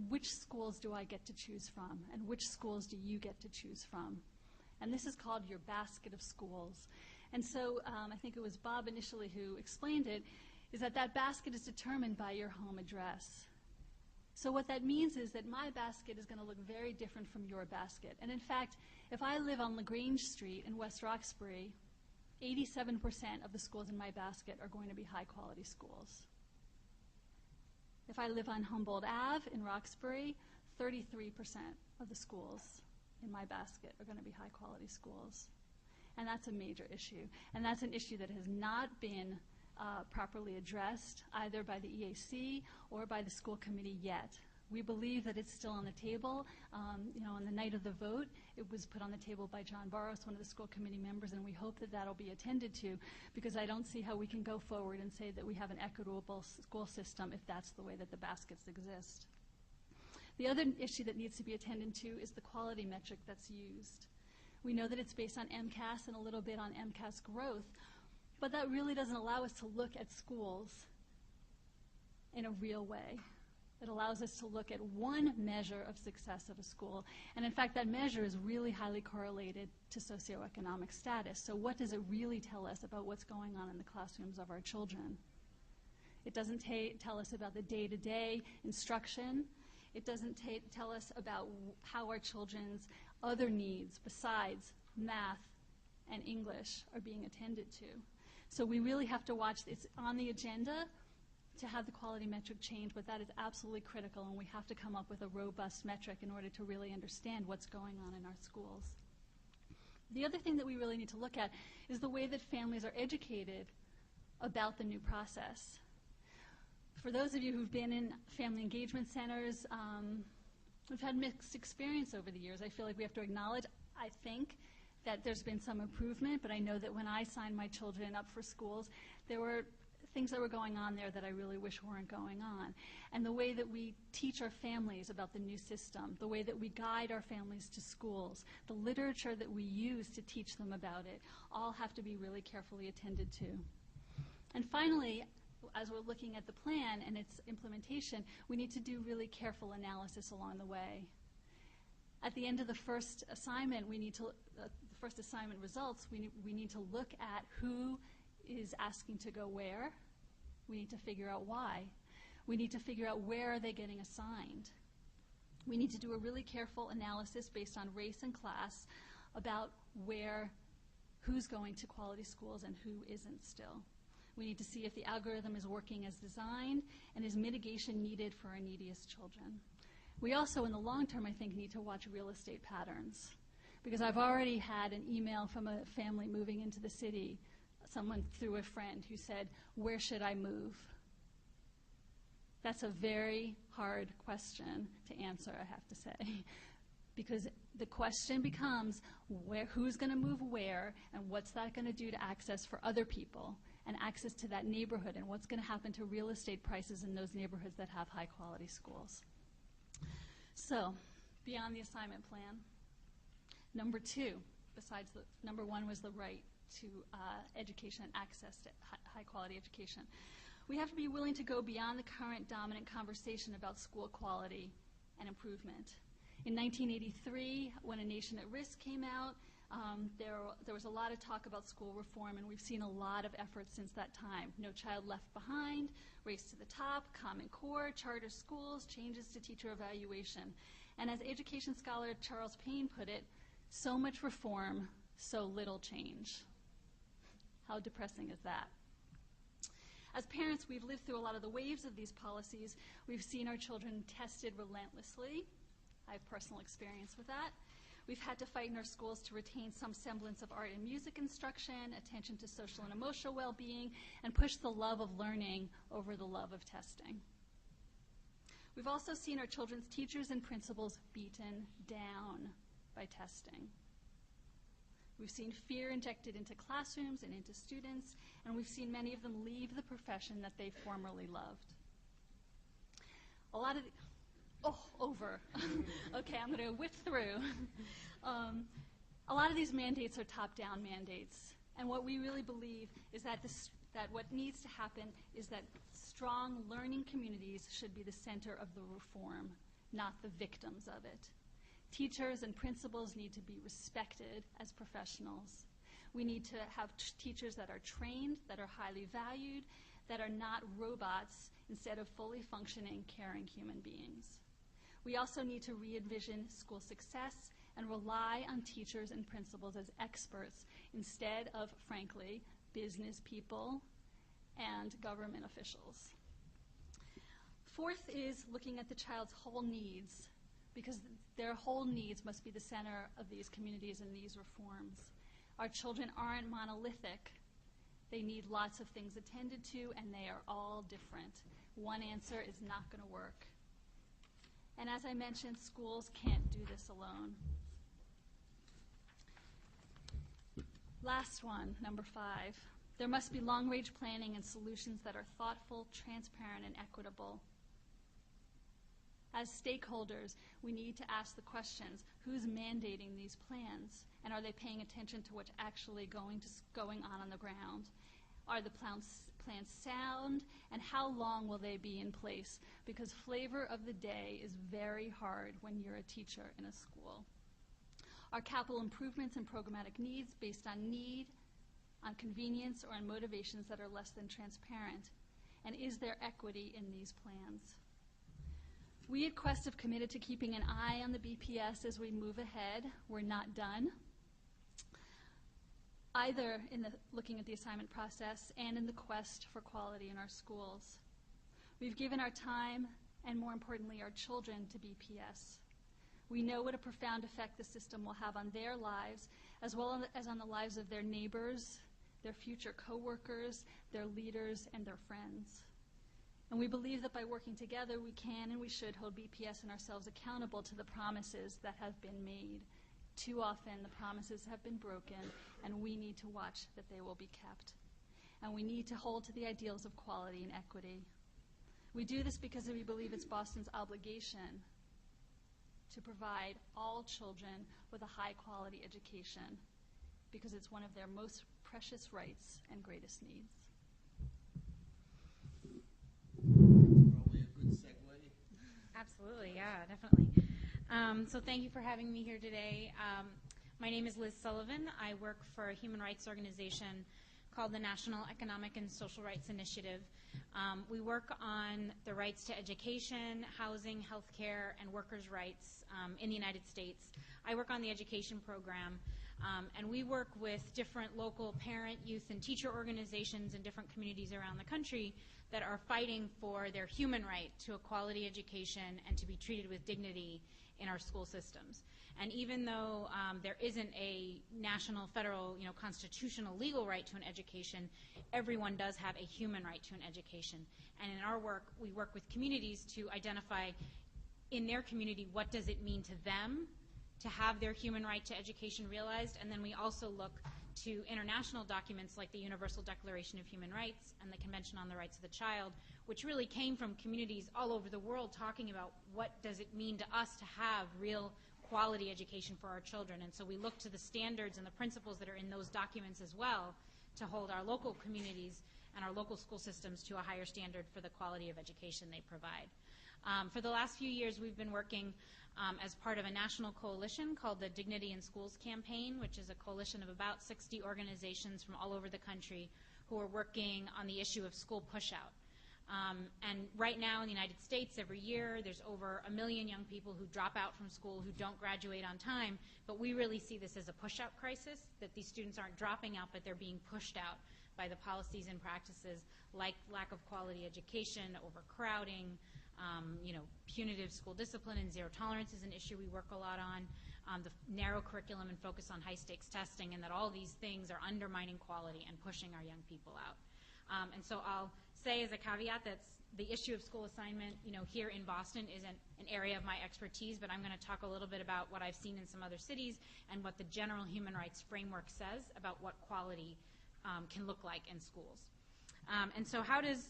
which schools do I get to choose from, and which schools do you get to choose from? And this is called your basket of schools. And so I think it was Bob initially who explained it, is that basket is determined by your home address. So what that means is that my basket is going to look very different from your basket. And in fact, if I live on LaGrange Street in West Roxbury, 87% of the schools in my basket are going to be high-quality schools. If I live on Humboldt Ave in Roxbury, 33% of the schools in my basket are going to be high-quality schools. And that's a major issue. And that's an issue that has not been properly addressed either by the EAC or by the school committee yet. We believe that it's still on the table. On the night of the vote, it was put on the table by John Barros, one of the school committee members, and we hope that that'll be attended to, because I don't see how we can go forward and say that we have an equitable school system if that's the way that the baskets exist. The other issue that needs to be attended to is the quality metric that's used. We know that it's based on MCAS and a little bit on MCAS growth, but that really doesn't allow us to look at schools in a real way. It allows us to look at one measure of success of a school. And in fact, that measure is really highly correlated to socioeconomic status. So what does it really tell us about what's going on in the classrooms of our children? It doesn't tell us about the day-to-day instruction. It doesn't tell us about how our children's other needs besides math and English are being attended to. So we really have to watch. It's on the agenda to have the quality metric change, but that is absolutely critical, and we have to come up with a robust metric in order to really understand what's going on in our schools. The other thing that we really need to look at is the way that families are educated about the new process. For those of you who've been in family engagement centers, we've had mixed experience over the years. I feel like we have to acknowledge, I think, that there's been some improvement, but I know that when I signed my children up for schools, there were things that were going on there that I really wish weren't going on. And the way that we teach our families about the new system, the way that we guide our families to schools, the literature that we use to teach them about it, all have to be really carefully attended to. And finally, as we're looking at the plan and its implementation, we need to do really careful analysis along the way. At the end of the first assignment, the first assignment results, we need to look at who is asking to go where. We need to figure out why. We need to figure out where are they getting assigned. We need to do a really careful analysis based on race and class about who's going to quality schools and who isn't still. We need to see if the algorithm is working as designed and is mitigation needed for our neediest children. We also, in the long term, I think, need to watch real estate patterns, because I've already had an email from a family moving into the city, someone through a friend who said, "Where should I move?" That's a very hard question to answer, I have to say, because the question becomes who's going to move where, and what's that going to do to access for other people and access to that neighborhood, and what's going to happen to real estate prices in those neighborhoods that have high-quality schools. So, beyond the assignment plan, number two, besides number one was the right to education and access to high-quality education. We have to be willing to go beyond the current dominant conversation about school quality and improvement. In 1983, when A Nation at Risk came out, there was a lot of talk about school reform, and we've seen a lot of efforts since that time. No Child Left Behind, Race to the Top, Common Core, charter schools, changes to teacher evaluation. And as education scholar Charles Payne put it, so much reform, so little change. How depressing is that? As parents, we've lived through a lot of the waves of these policies. We've seen our children tested relentlessly. I have personal experience with that. We've had to fight in our schools to retain some semblance of art and music instruction, attention to social and emotional well-being, and push the love of learning over the love of testing. We've also seen our children's teachers and principals beaten down by testing. We've seen fear injected into classrooms and into students, and we've seen many of them leave the profession that they formerly loved. A lot of over. Okay, I'm going to whip through. A lot of these mandates are top-down mandates, and what we really believe is that what needs to happen is that strong learning communities should be the center of the reform, not the victims of it. Teachers and principals need to be respected as professionals. We need to have teachers that are trained, that are highly valued, that are not robots, instead of fully functioning, caring human beings. We also need to re-envision school success and rely on teachers and principals as experts instead of, frankly, business people and government officials. Fourth is looking at the child's whole needs, because their whole needs must be the center of these communities and these reforms. Our children aren't monolithic. They need lots of things attended to, and they are all different. One answer is not going to work. And as I mentioned, schools can't do this alone. Last one, number 5. There must be long-range planning and solutions that are thoughtful, transparent, and equitable. As stakeholders, we need to ask the questions: who's mandating these plans? And are they paying attention to what's actually going on the ground? Are the plans sound? And how long will they be in place? Because flavor of the day is very hard when you're a teacher in a school. Are capital improvements and programmatic needs based on need, on convenience, or on motivations that are less than transparent? And is there equity in these plans? We at Quest have committed to keeping an eye on the BPS as we move ahead. We're not done, either in looking at the assignment process and in the quest for quality in our schools. We've given our time and, more importantly, our children to BPS. We know what a profound effect the system will have on their lives, as well as on the lives of their neighbors, their future coworkers, their leaders, and their friends. And we believe that by working together, we can and we should hold BPS and ourselves accountable to the promises that have been made. Too often, the promises have been broken, and we need to watch that they will be kept. And we need to hold to the ideals of quality and equity. We do this because we believe it's Boston's obligation to provide all children with a high-quality education, because it's one of their most precious rights and greatest needs. Probably a good segue. Absolutely, yeah, definitely. So thank you for having me here today. My name is Liz Sullivan. I work for a human rights organization called the National Economic and Social Rights Initiative. We work on the rights to education, housing, healthcare, and workers' rights in the United States. I work on the education program, and we work with different local parent, youth, and teacher organizations in different communities around the country that are fighting for their human right to a quality education and to be treated with dignity in our school systems. And even though there isn't a national, federal, constitutional legal right to an education, everyone does have a human right to an education. And in our work, we work with communities to identify in their community what does it mean to them to have their human right to education realized. And then we also look to international documents like the Universal Declaration of Human Rights and the Convention on the Rights of the Child, which really came from communities all over the world talking about what does it mean to us to have real quality education for our children. And so we look to the standards and the principles that are in those documents as well to hold our local communities and our local school systems to a higher standard for the quality of education they provide. For the last few years, we've been working as part of a national coalition called the Dignity in Schools Campaign, which is a coalition of about 60 organizations from all over the country who are working on the issue of school pushout. And right now in the United States, every year, there's over 1 million young people who drop out from school, who don't graduate on time, but we really see this as a push-out crisis, that these students aren't dropping out, but they're being pushed out by the policies and practices like lack of quality education, overcrowding, punitive school discipline, and zero tolerance is an issue we work a lot on, the narrow curriculum and focus on high-stakes testing, and that all these things are undermining quality and pushing our young people out. And so I'll say as a caveat that the issue of school assignment, here in Boston isn't an area of my expertise, but I'm going to talk a little bit about what I've seen in some other cities and what the general human rights framework says about what quality can look like in schools. And so how does,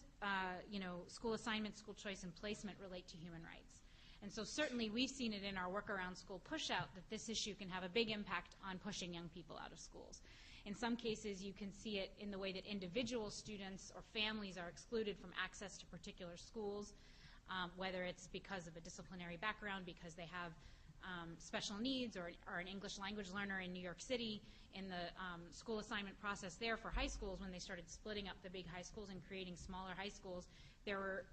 school assignment, school choice, and placement relate to human rights? And so certainly we've seen it in our work around school pushout that this issue can have a big impact on pushing young people out of schools. In some cases, you can see it in the way that individual students or families are excluded from access to particular schools, whether it's because of a disciplinary background, because they have special needs, or are an English language learner in New York City. In the school assignment process there for high schools, when they started splitting up the big high schools and creating smaller high schools, there were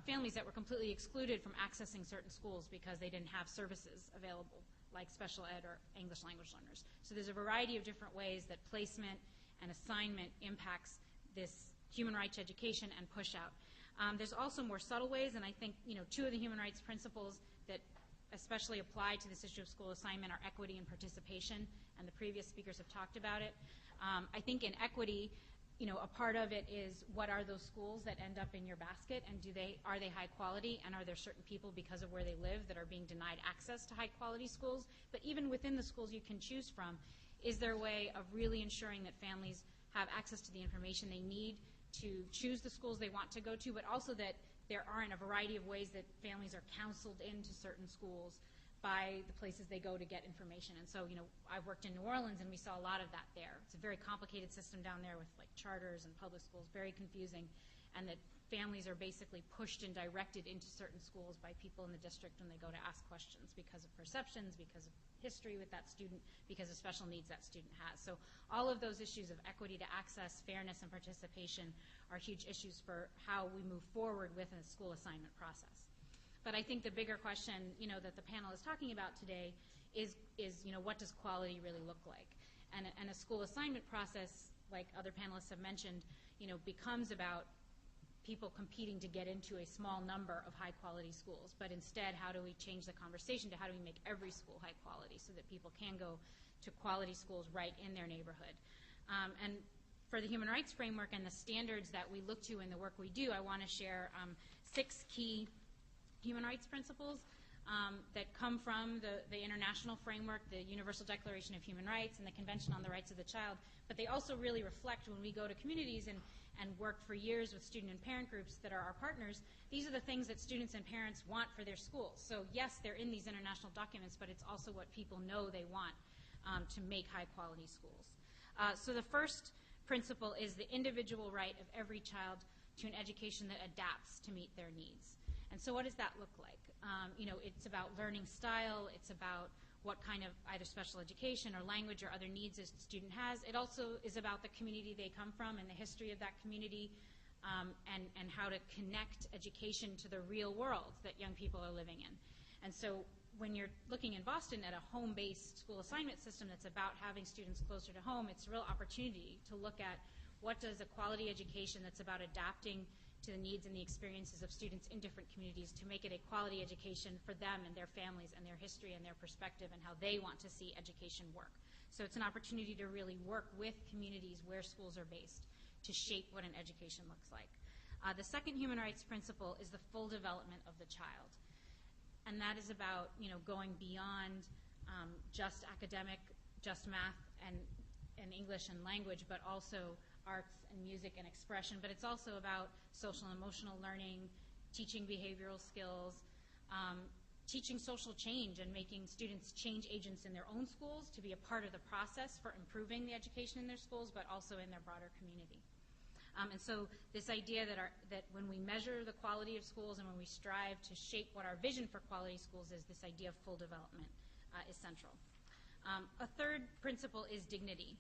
families that were completely excluded from accessing certain schools because they didn't have services available, like special ed or English language learners. So there's a variety of different ways that placement and assignment impacts this human rights education and push out. There's also more subtle ways, and I think two of the human rights principles that especially apply to this issue of school assignment are equity and participation, and the previous speakers have talked about it. I think in equity, a part of it is what are those schools that end up in your basket, and are they high quality, and are there certain people because of where they live that are being denied access to high quality schools? But even within the schools you can choose from, is there a way of really ensuring that families have access to the information they need to choose the schools they want to go to, but also that there aren't a variety of ways that families are counseled into certain schools by the places they go to get information. And so, I've worked in New Orleans, and we saw a lot of that there. It's a very complicated system down there with like charters and public schools, very confusing, and that families are basically pushed and directed into certain schools by people in the district when they go to ask questions because of perceptions, because of history with that student, because of special needs that student has. So all of those issues of equity to access, fairness, and participation are huge issues for how we move forward with a school assignment process. But I think the bigger question, that the panel is talking about today is what does quality really look like? And a school assignment process, like other panelists have mentioned, becomes about people competing to get into a small number of high-quality schools. But instead, how do we change the conversation to how do we make every school high quality so that people can go to quality schools right in their neighborhood? And for the human rights framework and the standards that we look to in the work we do, I want to share 6 key human rights principles that come from the international framework, the Universal Declaration of Human Rights and the Convention on the Rights of the Child. But they also really reflect when we go to communities and work for years with student and parent groups that are our partners, these are the things that students and parents want for their schools. So yes, they're in these international documents, but it's also what people know they want to make high-quality schools. So the first principle is the individual right of every child to an education that adapts to meet their needs. And so what does that look like? It's about learning style. It's about what kind of either special education or language or other needs a student has. It also is about the community they come from and the history of that community and how to connect education to the real world that young people are living in. And so when you're looking in Boston at a home-based school assignment system that's about having students closer to home, it's a real opportunity to look at what does a quality education that's about adapting to the needs and the experiences of students in different communities to make it a quality education for them and their families and their history and their perspective and how they want to see education work. So it's an opportunity to really work with communities where schools are based to shape what an education looks like. The second human rights principle is the full development of the child. And that is about going beyond just academic, just math and English and language, but also arts and music and expression. But it's also about social and emotional learning, teaching behavioral skills, teaching social change and making students change agents in their own schools to be a part of the process for improving the education in their schools, but also in their broader community. And so this idea that when we measure the quality of schools and when we strive to shape what our vision for quality schools is, this idea of full development is central. A third principle is dignity.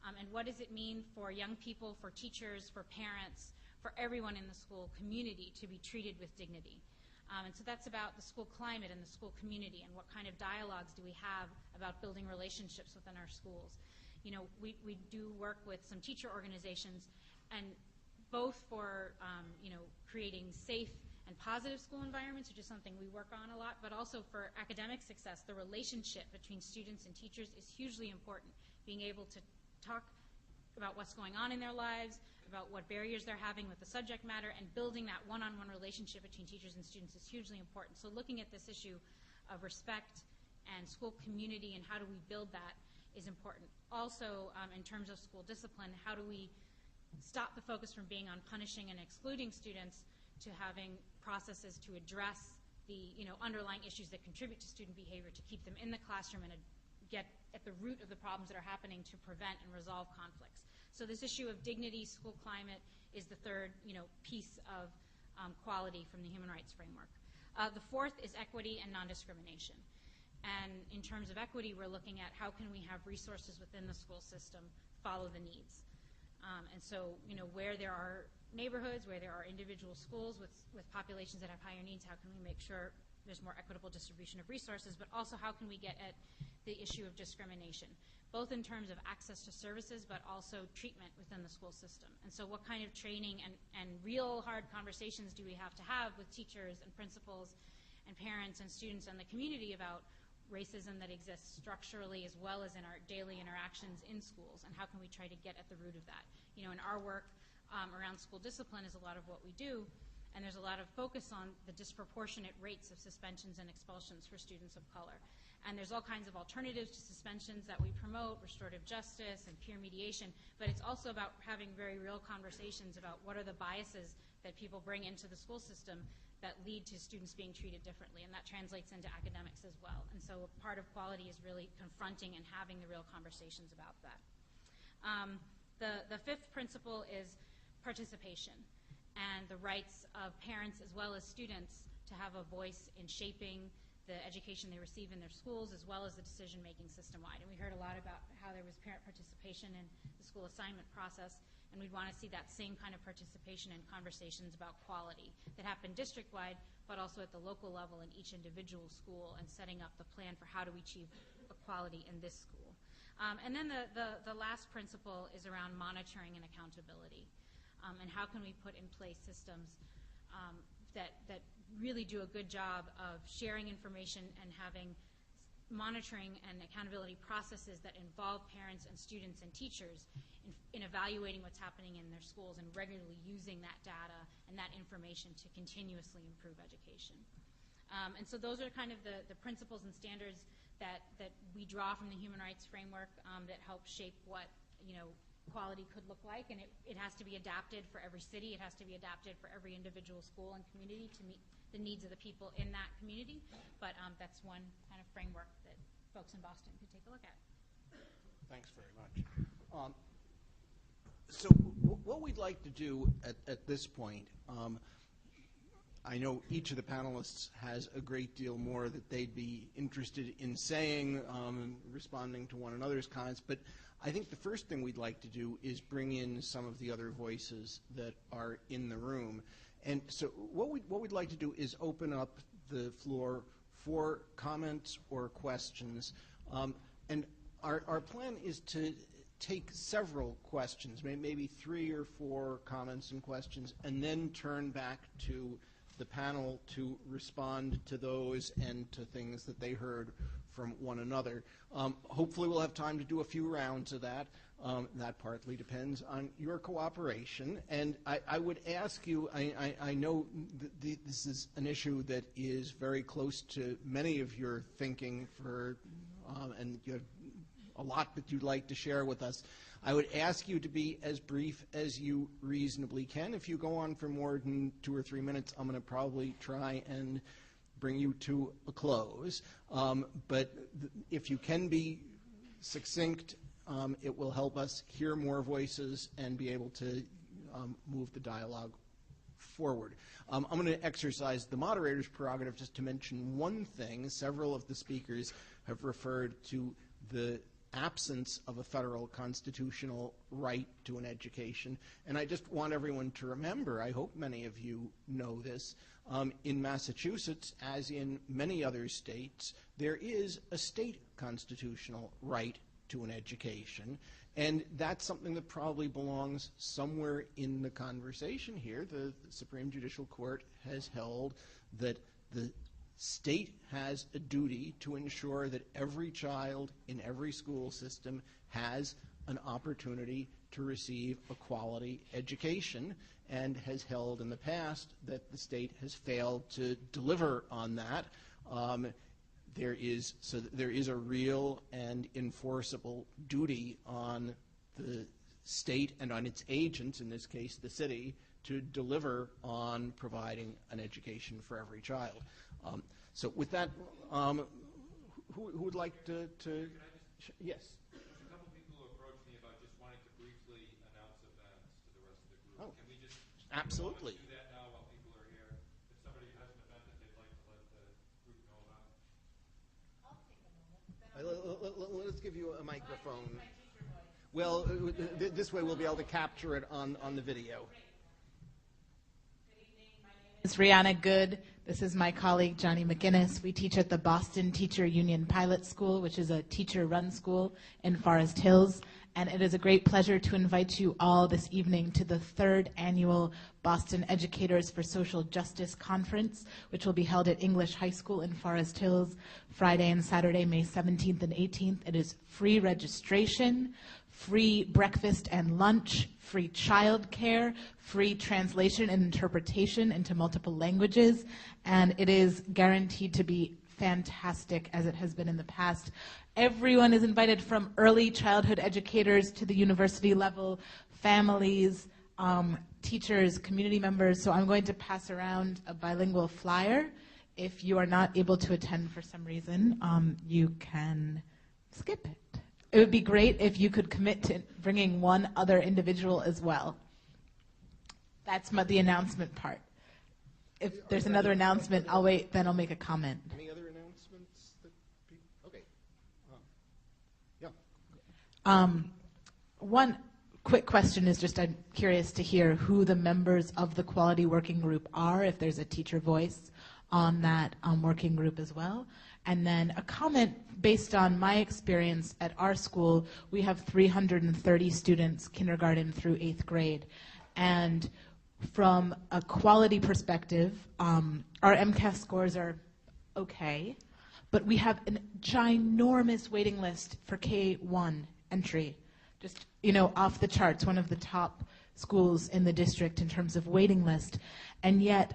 And what does it mean for young people, for teachers, for parents, for everyone in the school community to be treated with dignity? And so that's about the school climate and the school community and what kind of dialogues do we have about building relationships within our schools. We do work with some teacher organizations, and both for creating safe and positive school environments, which is something we work on a lot, but also for academic success. The relationship between students and teachers is hugely important. Being able to talk about what's going on in their lives, about what barriers they're having with the subject matter, and building that one-on-one relationship between teachers and students is hugely important. So looking at this issue of respect and school community and how do we build that is important. Also, in terms of school discipline, how do we stop the focus from being on punishing and excluding students to having processes to address the underlying issues that contribute to student behavior, to keep them in the classroom and get at the root of the problems that are happening to prevent and resolve conflicts. So this issue of dignity, school climate, is the third piece of quality from the human rights framework. The fourth is equity and non-discrimination. And in terms of equity, we're looking at how can we have resources within the school system follow the needs. And so where there are neighborhoods where there are individual schools with populations that have higher needs, how can we make sure there's more equitable distribution of resources, but also how can we get at the issue of discrimination, both in terms of access to services, but also treatment within the school system. And so what kind of training and real hard conversations do we have to have with teachers and principals and parents and students and the community about racism that exists structurally as well as in our daily interactions in schools, and how can we try to get at the root of that? You know, in our work around school discipline is a lot of what we do, and there's a lot of focus on the disproportionate rates of suspensions and expulsions for students of color. And there's all kinds of alternatives to suspensions that we promote, restorative justice and peer mediation, but it's also about having very real conversations about what are the biases that people bring into the school system that lead to students being treated differently, and that translates into academics as well. And so part of quality is really confronting and having the real conversations about that. The fifth principle is participation and the rights of parents as well as students to have a voice in shaping the education they receive in their schools as well as the decision-making system-wide. And we heard a lot about how there was parent participation in the school assignment process, and we'd want to see that same kind of participation in conversations about quality that happen district-wide, but also at the local level in each individual school, and setting up the plan for how do we achieve equality in this school. And then the last principle is around monitoring and accountability, and how can we put in place systems that really do a good job of sharing information and having monitoring and accountability processes that involve parents and students and teachers in evaluating what's happening in their schools and regularly using that data and that information to continuously improve education. And so those are kind of the principles and standards that we draw from the human rights framework that help shape what, you know, quality could look like, and it has to be adapted for every city. It has to be adapted for every individual school and community to meet the needs of the people in that community. But that's one kind of framework that folks in Boston could take a look at. Thanks very much. So what we'd like to do at this point, I know each of the panelists has a great deal more that they'd be interested in saying, responding to one another's comments, but I think the first thing we'd like to do is bring in some of the other voices that are in the room. And so what we'd like to do is open up the floor for comments or questions. And our plan is to take several questions, maybe 3 or 4 comments and questions, and then turn back to the panel to respond to those and to things that they heard from one another. Hopefully we'll have time to do a few rounds of that. That partly depends on your cooperation. And I would ask you, I know this is an issue that is very close to many of your thinking and you have a lot that you'd like to share with us. I would ask you to be as brief as you reasonably can. If you go on for more than 2 or 3 minutes, I'm going to probably try and bring you to a close. But if you can be succinct, it will help us hear more voices and be able to move the dialogue forward. I'm going to exercise the moderator's prerogative just to mention one thing. Several of the speakers have referred to the absence of a federal constitutional right to an education. And I just want everyone to remember, I hope many of you know this, in Massachusetts, as in many other states, there is a state constitutional right to an education. And that's something that probably belongs somewhere in the conversation here. The Supreme Judicial Court has held that the state has a duty to ensure that every child in every school system has an opportunity to receive a quality education, and has held in the past that the state has failed to deliver on that. There is a real and enforceable duty on the state and on its agents, in this case the city, to deliver on providing an education for every child. So with that, who would like to yes? There's a couple people who approached me about just wanting to briefly announce events to the rest of the group. Oh, can we just absolutely do that now while people are here? If somebody has an event that they'd like to let the group know about. I'll take a moment. Let's give you a microphone. Well, this way we'll be able to capture it on the video. It's Rihanna Good. This is my colleague, Johnny McGinnis. We teach at the Boston Teacher Union Pilot School, which is a teacher-run school in Forest Hills. And it is a great pleasure to invite you all this evening to the 3rd annual Boston Educators for Social Justice Conference, which will be held at English High School in Forest Hills Friday and Saturday, May 17th and 18th. It is free registration, free breakfast and lunch, free childcare, free translation and interpretation into multiple languages, and it is guaranteed to be fantastic as it has been in the past. Everyone is invited, from early childhood educators to the university level, families, teachers, community members. So I'm going to pass around a bilingual flyer. If you are not able to attend for some reason, you can skip it. It would be great if you could commit to bringing one other individual as well. That's the announcement part. If there's another announcement, I'll wait, then I'll make a comment. Any other announcements that people? Okay. One quick question is just, I'm curious to hear who the members of the quality working group are, if there's a teacher voice on that working group as well. And then a comment based on my experience at our school. We have 330 students, kindergarten through 8th grade. And from a quality perspective, our MCAS scores are okay, but we have a ginormous waiting list for K-1 entry. Just, off the charts, one of the top schools in the district in terms of waiting list. And yet,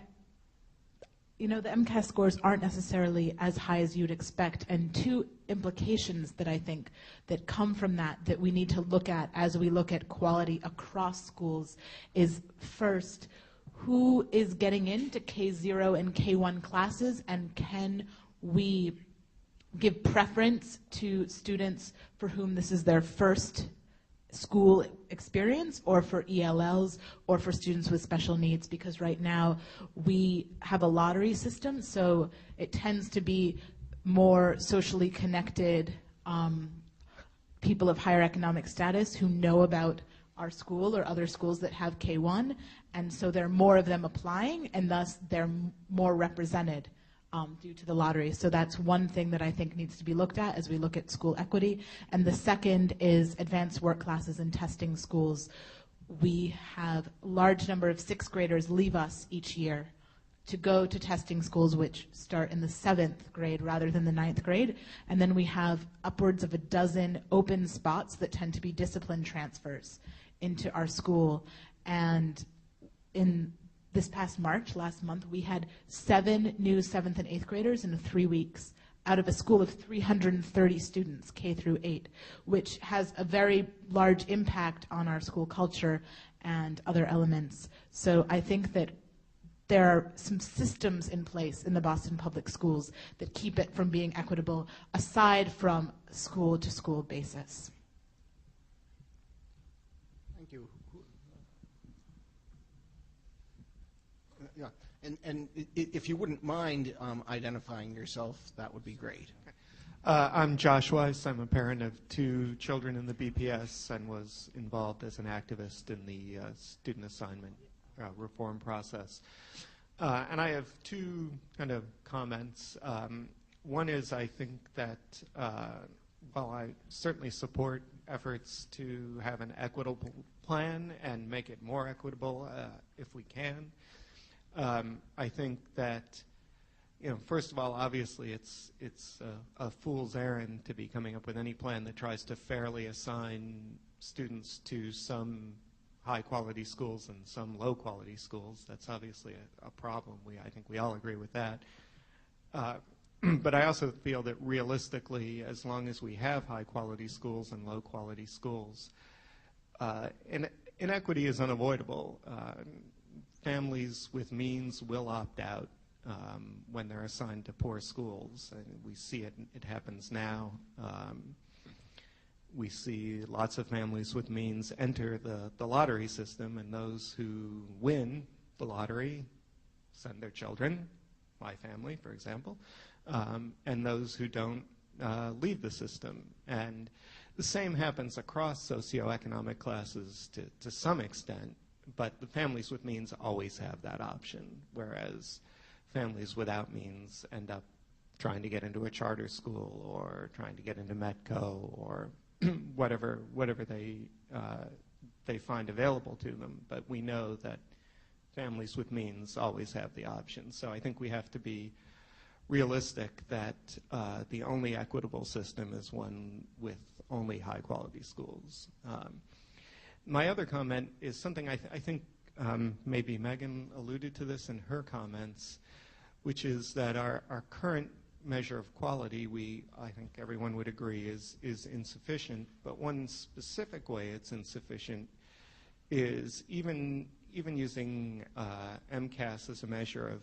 the MCAS scores aren't necessarily as high as you'd expect. And two implications that I think that come from that we need to look at as we look at quality across schools is, first, who is getting into K0 and K1 classes, and can we give preference to students for whom this is their first school experience, or for ELLs, or for students with special needs, because right now we have a lottery system, so it tends to be more socially connected people of higher economic status who know about our school or other schools that have K1, and so there are more of them applying, and thus they're more represented due to the lottery. So that's one thing that I think needs to be looked at as we look at school equity. And the second is advanced work classes and testing schools. We have a large number of 6th graders leave us each year to go to testing schools, which start in the 7th grade rather than the 9th grade. And then we have upwards of a dozen open spots that tend to be discipline transfers into our school. And in this past March, last month, we had 7 new 7th and 8th graders in 3 weeks out of a school of 330 students, K through 8, which has a very large impact on our school culture and other elements. So I think that there are some systems in place in the Boston Public Schools that keep it from being equitable, aside from school-to-school basis. Thank you. Yeah, and if you wouldn't mind identifying yourself, that would be great. I'm Josh Weiss. I'm a parent of 2 children in the BPS and was involved as an activist in the student assignment reform process. And I have 2 kind of comments. One is, I think that while I certainly support efforts to have an equitable plan and make it more equitable if we can, I think that, first of all, obviously it's a fool's errand to be coming up with any plan that tries to fairly assign students to some high-quality schools and some low-quality schools. That's obviously a problem. I think we all agree with that. But I also feel that realistically, as long as we have high-quality schools and low-quality schools, inequity is unavoidable. Families with means will opt out when they're assigned to poor schools. And we see it happens now. We see lots of families with means enter the lottery system, and those who win the lottery send their children, my family, for example, and those who don't leave the system. And the same happens across socioeconomic classes to some extent. but the families with means always have that option, whereas families without means end up trying to get into a charter school or trying to get into Metco or whatever they find available to them. But we know that families with means always have the option. So I think we have to be realistic that the only equitable system is one with only high-quality schools. My other comment is something I think maybe Megan alluded to this in her comments, which is that our current measure of quality, I think everyone would agree, is insufficient. But one specific way it's insufficient is even using MCAS as a measure of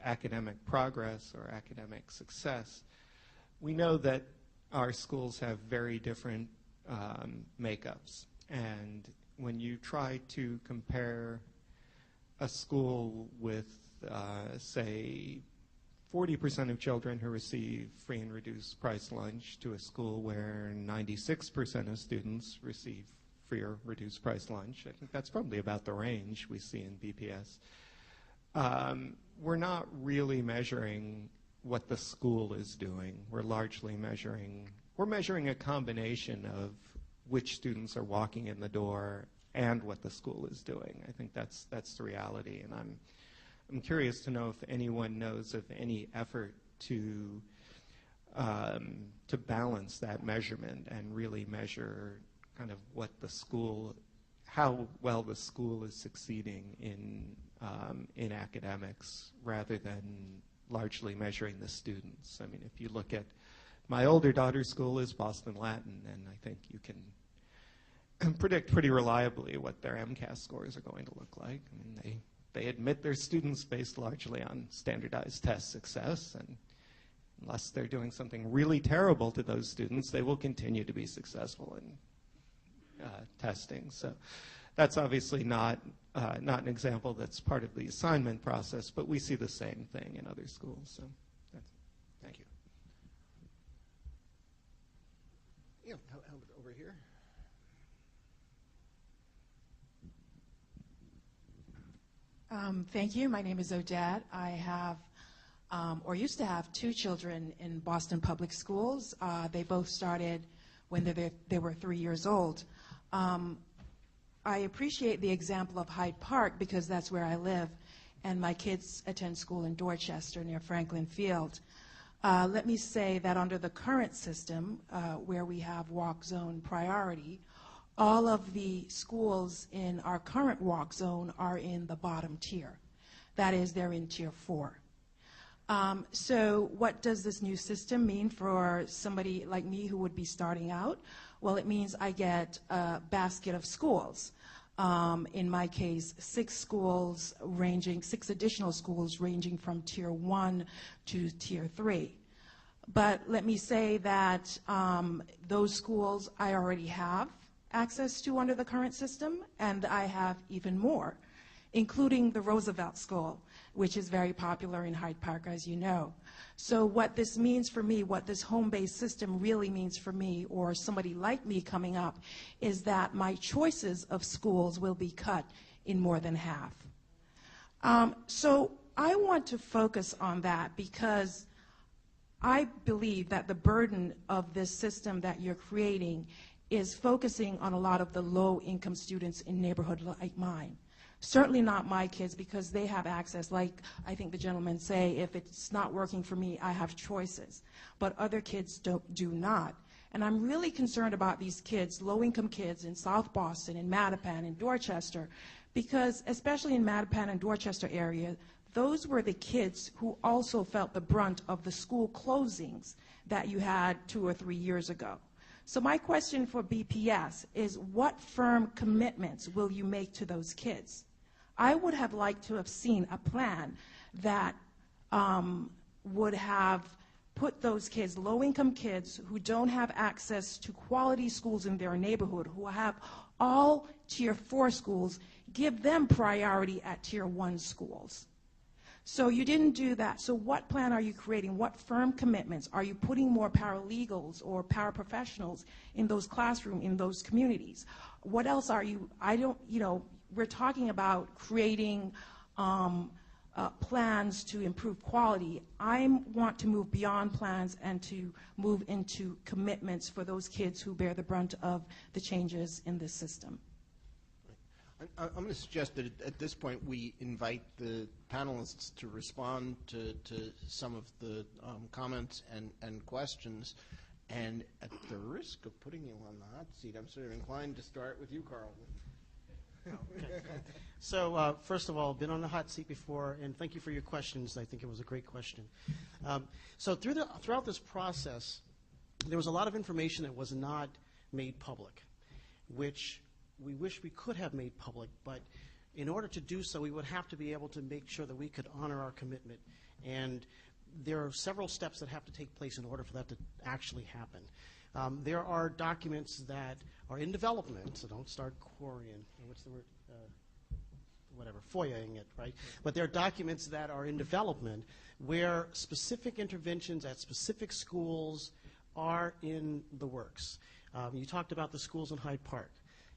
academic progress or academic success, we know that our schools have very different makeups. And when you try to compare a school with, say, 40% of children who receive free and reduced price lunch to a school where 96% of students receive free or reduced price lunch, I think that's probably about the range we see in BPS. We're not really measuring what the school is doing. We're largely measuring a combination of which students are walking in the door and what the school is doing. I think that's the reality, and I'm curious to know if anyone knows of any effort to balance that measurement and really measure kind of what the school, how well the school is succeeding in academics, rather than largely measuring the students. I mean, if you look at my older daughter's school is Boston Latin, and I think you can predict pretty reliably what their MCAS scores are going to look like. I mean, they admit their students based largely on standardized test success, and unless they're doing something really terrible to those students, they will continue to be successful in testing. So that's obviously not an example that's part of the assignment process, but we see the same thing in other schools. So thank you. Yeah, how about over here? Thank you. My name is Odette. I have, or used to have, 2 children in Boston Public Schools. They both started when they were 3 years old. I appreciate the example of Hyde Park because that's where I live, and my kids attend school in Dorchester near Franklin Field. Let me say that under the current system, where we have walk zone priority, all of the schools in our current walk zone are in the bottom tier. That is, they're in tier 4. So what does this new system mean for somebody like me who would be starting out? Well, it means I get a basket of schools. In my case, 6 additional schools ranging from tier 1 to tier 3. But let me say that those schools I already have access to under the current system, and I have even more, including the Roosevelt School, which is very popular in Hyde Park, as you know. So what this means for me, what this home-based system really means for me, or somebody like me coming up, is that my choices of schools will be cut in more than half. So I want to focus on that because I believe that the burden of this system that you're creating is focusing on a lot of the low-income students in neighborhoods like mine. Certainly not my kids, because they have access, like I think the gentleman say, if it's not working for me, I have choices. But other kids do not. And I'm really concerned about these kids, low-income kids in South Boston, in Mattapan, in Dorchester, because especially in Mattapan and Dorchester area, those were the kids who also felt the brunt of the school closings that you had 2 or 3 years ago. So my question for BPS is, what firm commitments will you make to those kids? I would have liked to have seen a plan that would have put those kids, low-income kids who don't have access to quality schools in their neighborhood, who have all tier 4 schools, give them priority at tier 1 schools. So you didn't do that. So what plan are you creating? What firm commitments? Are you putting more paralegals or paraprofessionals in those classrooms, in those communities? What else are you, we're talking about creating plans to improve quality. I want to move beyond plans and to move into commitments for those kids who bear the brunt of the changes in this system. I'm going to suggest that at this point we invite the panelists to respond to some of the comments and questions. And at the risk of putting you on the hot seat, I'm sort of inclined to start with you, Carl. Okay. So first of all, been on the hot seat before, and thank you for your questions. I think it was a great question. So throughout this process, there was a lot of information that was not made public, which we wish we could have made public, but in order to do so, we would have to be able to make sure that we could honor our commitment. And there are several steps that have to take place in order for that to actually happen. There are documents that are in development, so don't start quarrying. What's the word? FOIA-ing it, right? But there are documents that are in development where specific interventions at specific schools are in the works. You talked about the schools in Hyde Park,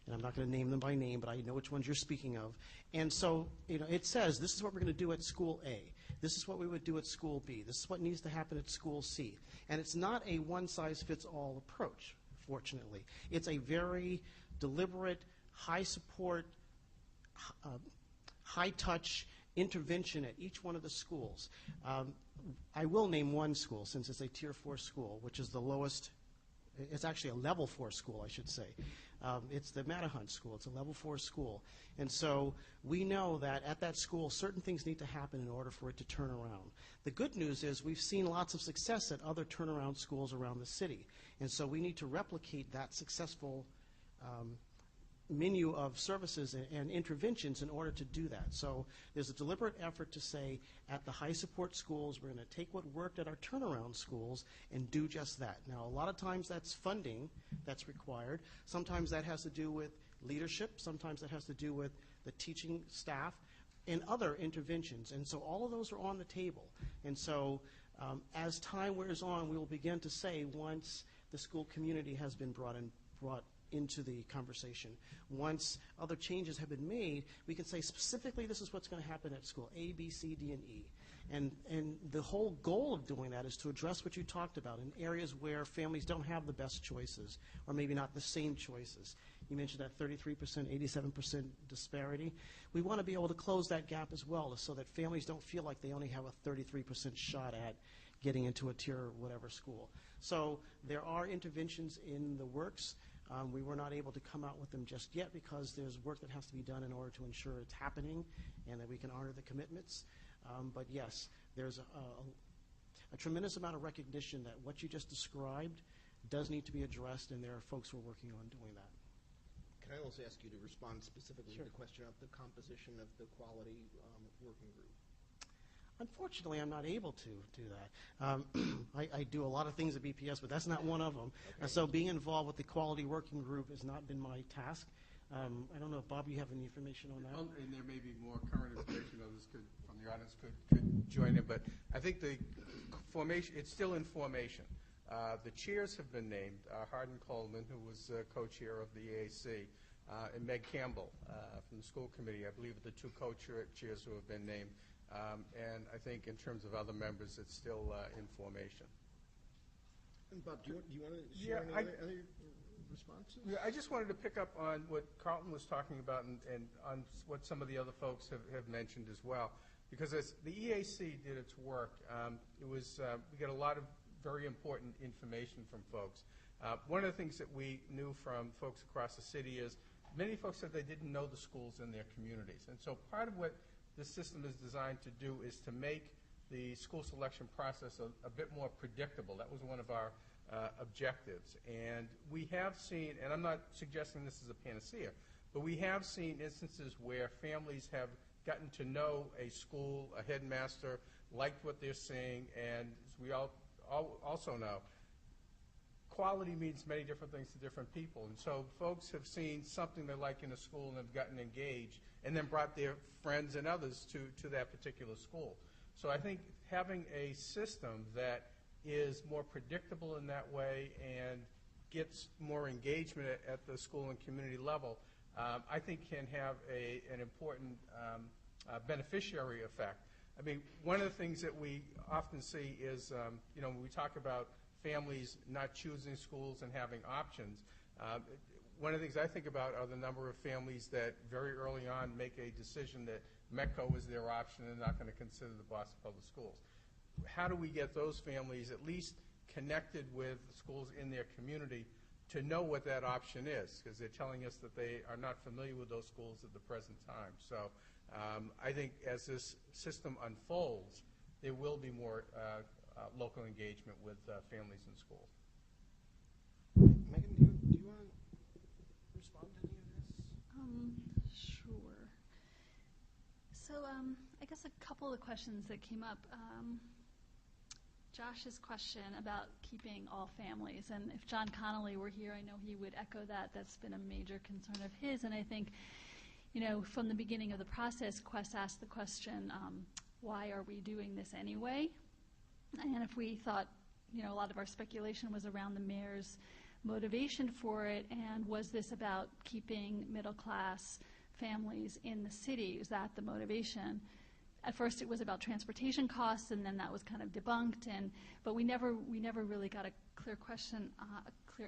and I'm not going to name them by name, but I know which ones you're speaking of. And so, it says this is what we're going to do at school A. This is what we would do at school B. This is what needs to happen at school C. And it's not a one-size-fits-all approach, fortunately. It's a very deliberate, high-support, high-touch intervention at each one of the schools. I will name one school, since it's a Tier 4 school, which is the lowest. It's actually a Level 4 school, I should say. It's the Mattahunt School. It's a Level 4 school. And so we know that at that school, certain things need to happen in order for it to turn around. The good news is we've seen lots of success at other turnaround schools around the city. And so we need to replicate that successful menu of services and interventions in order to do that. So there's a deliberate effort to say at the high support schools, we're going to take what worked at our turnaround schools and do just that. Now, a lot of times that's funding that's required. Sometimes that has to do with leadership. Sometimes that has to do with the teaching staff and other interventions. And so all of those are on the table. And so as time wears on, we will begin to say once the school community has been brought into the conversation. Once other changes have been made, we can say specifically this is what's going to happen at school, A, B, C, D, and E. And the whole goal of doing that is to address what you talked about in areas where families don't have the best choices or maybe not the same choices. You mentioned that 33%, 87% disparity. We want to be able to close that gap as well so that families don't feel like they only have a 33% shot at getting into a tier whatever school. So there are interventions in the works. We were not able to come out with them just yet because there's work that has to be done in order to ensure it's happening and that we can honor the commitments. But yes, there's a tremendous amount of recognition that what you just described does need to be addressed, and there are folks who are working on doing that. Can I also ask you to respond specifically Sure. to the question of the composition of the quality working group? Unfortunately, I'm not able to do that. I do a lot of things at BPS, but that's not one of them. Okay. So being involved with the quality working group has not been my task. I don't know if, Bob, you have any information on that? And there may be more current information others from the audience could join in, but I think the formation, it's still in formation. The chairs have been named, Hardin Coleman, who was co-chair of the EAC, and Meg Campbell from the school committee. I believe are the two co-chairs who have been named. And I think in terms of other members, it's still in formation. And Bob, do you want to share any other responses? Yeah, I just wanted to pick up on what Carlton was talking about and on what some of the other folks have mentioned as well. Because as the EAC did its work, we got a lot of very important information from folks. One of the things that we knew from folks across the city is many folks said they didn't know the schools in their communities. And so part of what this system is designed to do is to make the school selection process a bit more predictable. That was one of our objectives. And we have seen, and I'm not suggesting this is a panacea, but we have seen instances where families have gotten to know a school, a headmaster, liked what they're seeing, and as we also know, quality means many different things to different people. And so folks have seen something they like in a school and have gotten engaged and then brought their friends and others to that particular school. So I think having a system that is more predictable in that way and gets more engagement at the school and community level I think can have an important beneficiary effect. I mean, one of the things that we often see is, when we talk about families not choosing schools and having options, one of the things I think about are the number of families that very early on make a decision that METCO is their option and not going to consider the Boston Public Schools. How do we get those families at least connected with schools in their community to know what that option is? Because they're telling us that they are not familiar with those schools at the present time. So I think as this system unfolds, there will be more local engagement with families and schools. Megan, do you want to respond to any of this? Sure. So I guess a couple of questions that came up. Josh's question about keeping all families, and if John Connolly were here, I know he would echo that. That's been a major concern of his, and I think, from the beginning of the process, Quest asked the question, why are we doing this anyway? And if we thought, a lot of our speculation was around the mayor's motivation for it, and was this about keeping middle-class families in the city? Is that the motivation? At first it was about transportation costs, and then that was kind of debunked, but we never really got a clear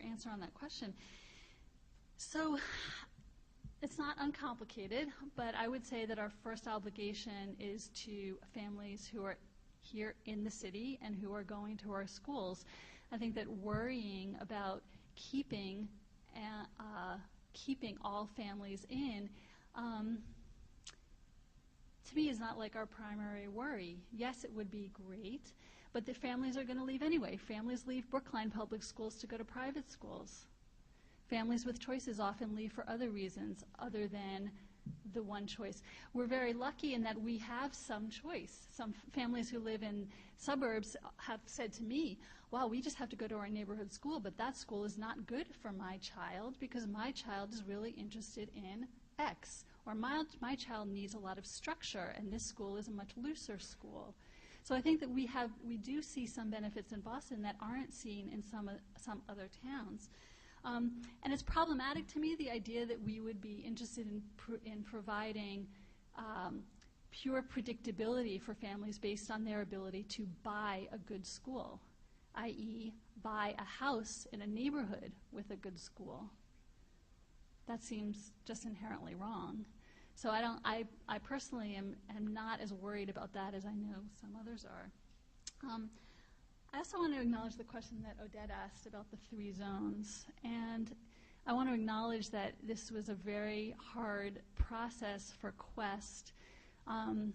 answer on that question. So it's not uncomplicated, but I would say that our first obligation is to families who are here in the city and who are going to our schools. I think that worrying about keeping all families in, to me, is not like our primary worry. Yes, it would be great, but the families are going to leave anyway. Families leave Brookline Public Schools to go to private schools. Families with choices often leave for other reasons other than the one choice. We're very lucky in that we have some choice. Some families who live in suburbs have said to me, wow, we just have to go to our neighborhood school, but that school is not good for my child because my child is really interested in X. Or my child needs a lot of structure, and this school is a much looser school. So I think that we do see some benefits in Boston that aren't seen in some other towns. And it's problematic to me, the idea that we would be interested in providing pure predictability for families based on their ability to buy a good school, i.e. buy a house in a neighborhood with a good school. That seems just inherently wrong. So I personally am not as worried about that as I know some others are. I also want to acknowledge the question that Odette asked about the 3 zones. And I want to acknowledge that this was a very hard process for Quest. And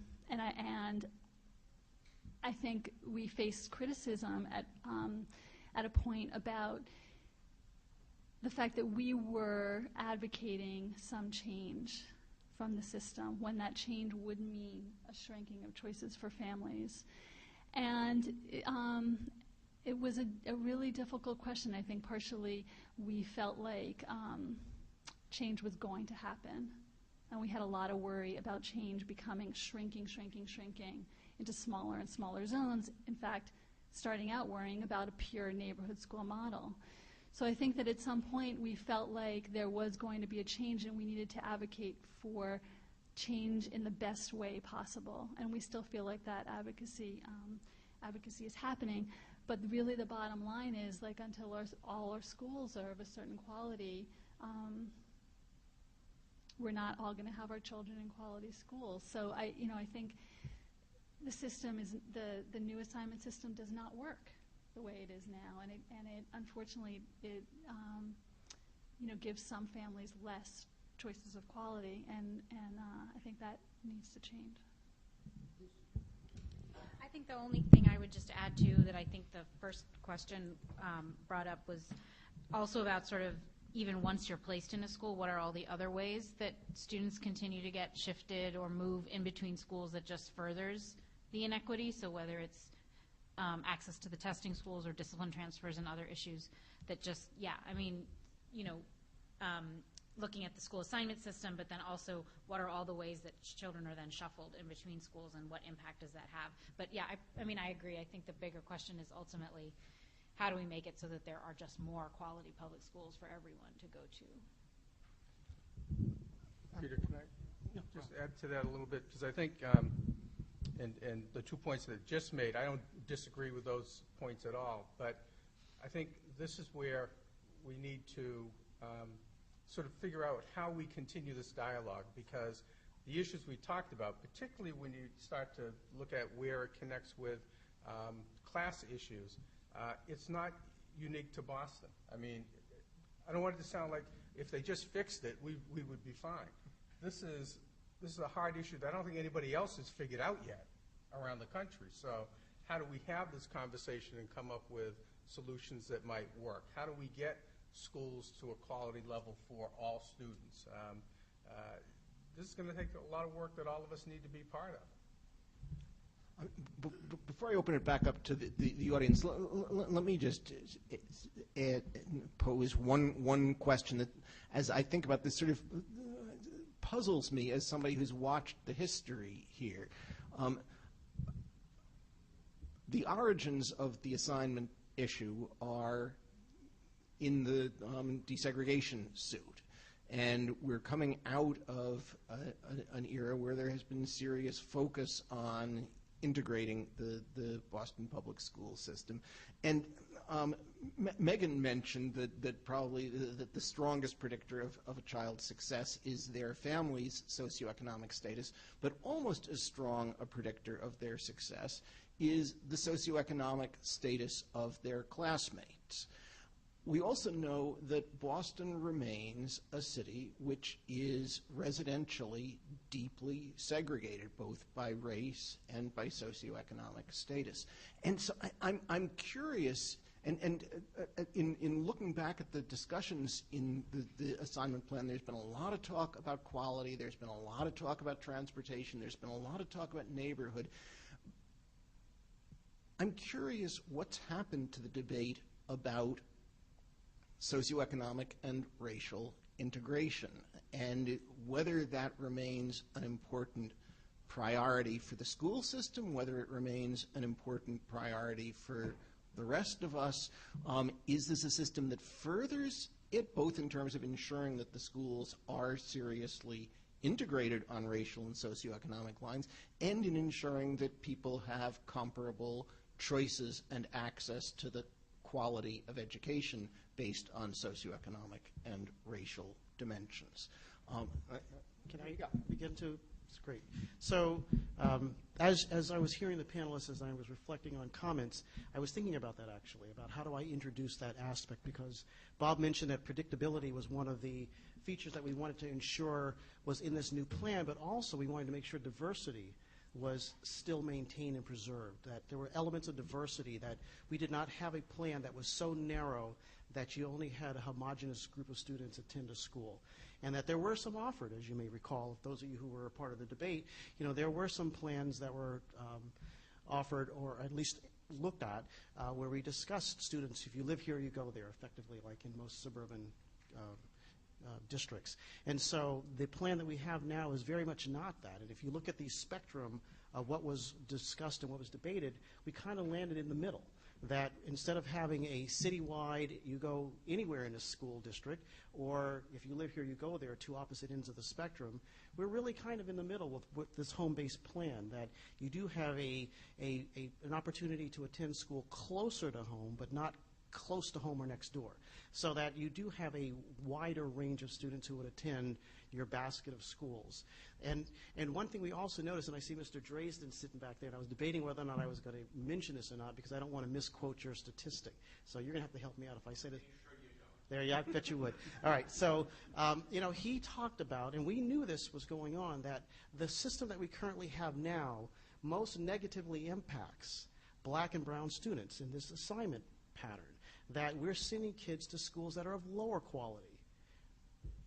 I think we faced criticism at a point about the fact that we were advocating some change from the system when that change would mean a shrinking of choices for families. And it was a really difficult question. I think partially we felt like change was going to happen. And we had a lot of worry about change becoming shrinking into smaller and smaller zones. In fact, starting out worrying about a pure neighborhood school model. So I think that at some point we felt like there was going to be a change and we needed to advocate for change in the best way possible. And we still feel like that advocacy is happening. But really the bottom line is, like, until all our schools are of a certain quality, we're not all going to have our children in quality schools. So I think the system is, the new assignment system does not work the way it is now, and it unfortunately gives some families less choices of quality, and I think that needs to change. I think the only thing I would just add to that, I think the first question brought up was also about sort of, even once you're placed in a school, what are all the other ways that students continue to get shifted or move in between schools that just furthers the inequity? So whether it's access to the testing schools or discipline transfers and other issues that just, looking at the school assignment system, but then also what are all the ways that children are then shuffled in between schools and what impact does that have? But yeah, I agree. I think the bigger question is ultimately, how do we make it so that there are just more quality public schools for everyone to go to? Peter, can I just add to that a little bit? Because I think, and the 2 points that just made, I don't disagree with those points at all, but I think this is where we need to sort of figure out how we continue this dialogue, because the issues we talked about, particularly when you start to look at where it connects with class issues, it's not unique to Boston. I mean, I don't want it to sound like if they just fixed it, we would be fine. This is a hard issue that I don't think anybody else has figured out yet around the country. So how do we have this conversation and come up with solutions that might work? How do we get schools to a quality level for all students? This is going to take a lot of work that all of us need to be part of. Before I open it back up to the audience, let me just pose one question that, as I think about this, sort of puzzles me as somebody who's watched the history here. The origins of the assignment issue are in the desegregation suit. And we're coming out of an era where there has been serious focus on integrating the Boston public school system. And Megan mentioned that probably the strongest predictor of a child's success is their family's socioeconomic status, but almost as strong a predictor of their success is the socioeconomic status of their classmates. We also know that Boston remains a city which is residentially deeply segregated, both by race and by socioeconomic status. And so I'm curious, and in looking back at the discussions in the assignment plan, there's been a lot of talk about quality, there's been a lot of talk about transportation, there's been a lot of talk about neighborhood. I'm curious what's happened to the debate about socioeconomic and racial integration, and whether that remains an important priority for the school system, whether it remains an important priority for the rest of us. Is this a system that furthers it, both in terms of ensuring that the schools are seriously integrated on racial and socioeconomic lines, and in ensuring that people have comparable choices and access to the quality of education based on socioeconomic and racial dimensions? Can I begin to? It's great. So as I was hearing the panelists, as I was reflecting on comments, I was thinking about that actually, about how do I introduce that aspect, because Bob mentioned that predictability was one of the features that we wanted to ensure was in this new plan, but also we wanted to make sure diversity was still maintained and preserved, that there were elements of diversity, that we did not have a plan that was so narrow that you only had a homogeneous group of students attend a school. And that there were some offered, as you may recall, those of you who were a part of the debate, you know, there were some plans that were offered, or at least looked at, where we discussed students, if you live here, you go there, effectively, like in most suburban districts. And so the plan that we have now is very much not that. And if you look at the spectrum of what was discussed and what was debated, we kind of landed in the middle. That instead of having a citywide, you go anywhere in a school district, or if you live here, you go there, two opposite ends of the spectrum, we're really kind of in the middle with this home-based plan, that you do have an opportunity to attend school closer to home, but not close to home or next door, so that you do have a wider range of students who would attend your basket of schools. And one thing we also noticed, and I see Mr. Dresden sitting back there, and I was debating whether or not I was going to mention this or not, because I don't want to misquote your statistic. So you're going to have to help me out if I say this. Sure you don't. There, yeah, I bet you would. All right, so, you know, he talked about, and we knew this was going on, that the system that we currently have now most negatively impacts black and brown students in this assignment pattern, that we're sending kids to schools that are of lower quality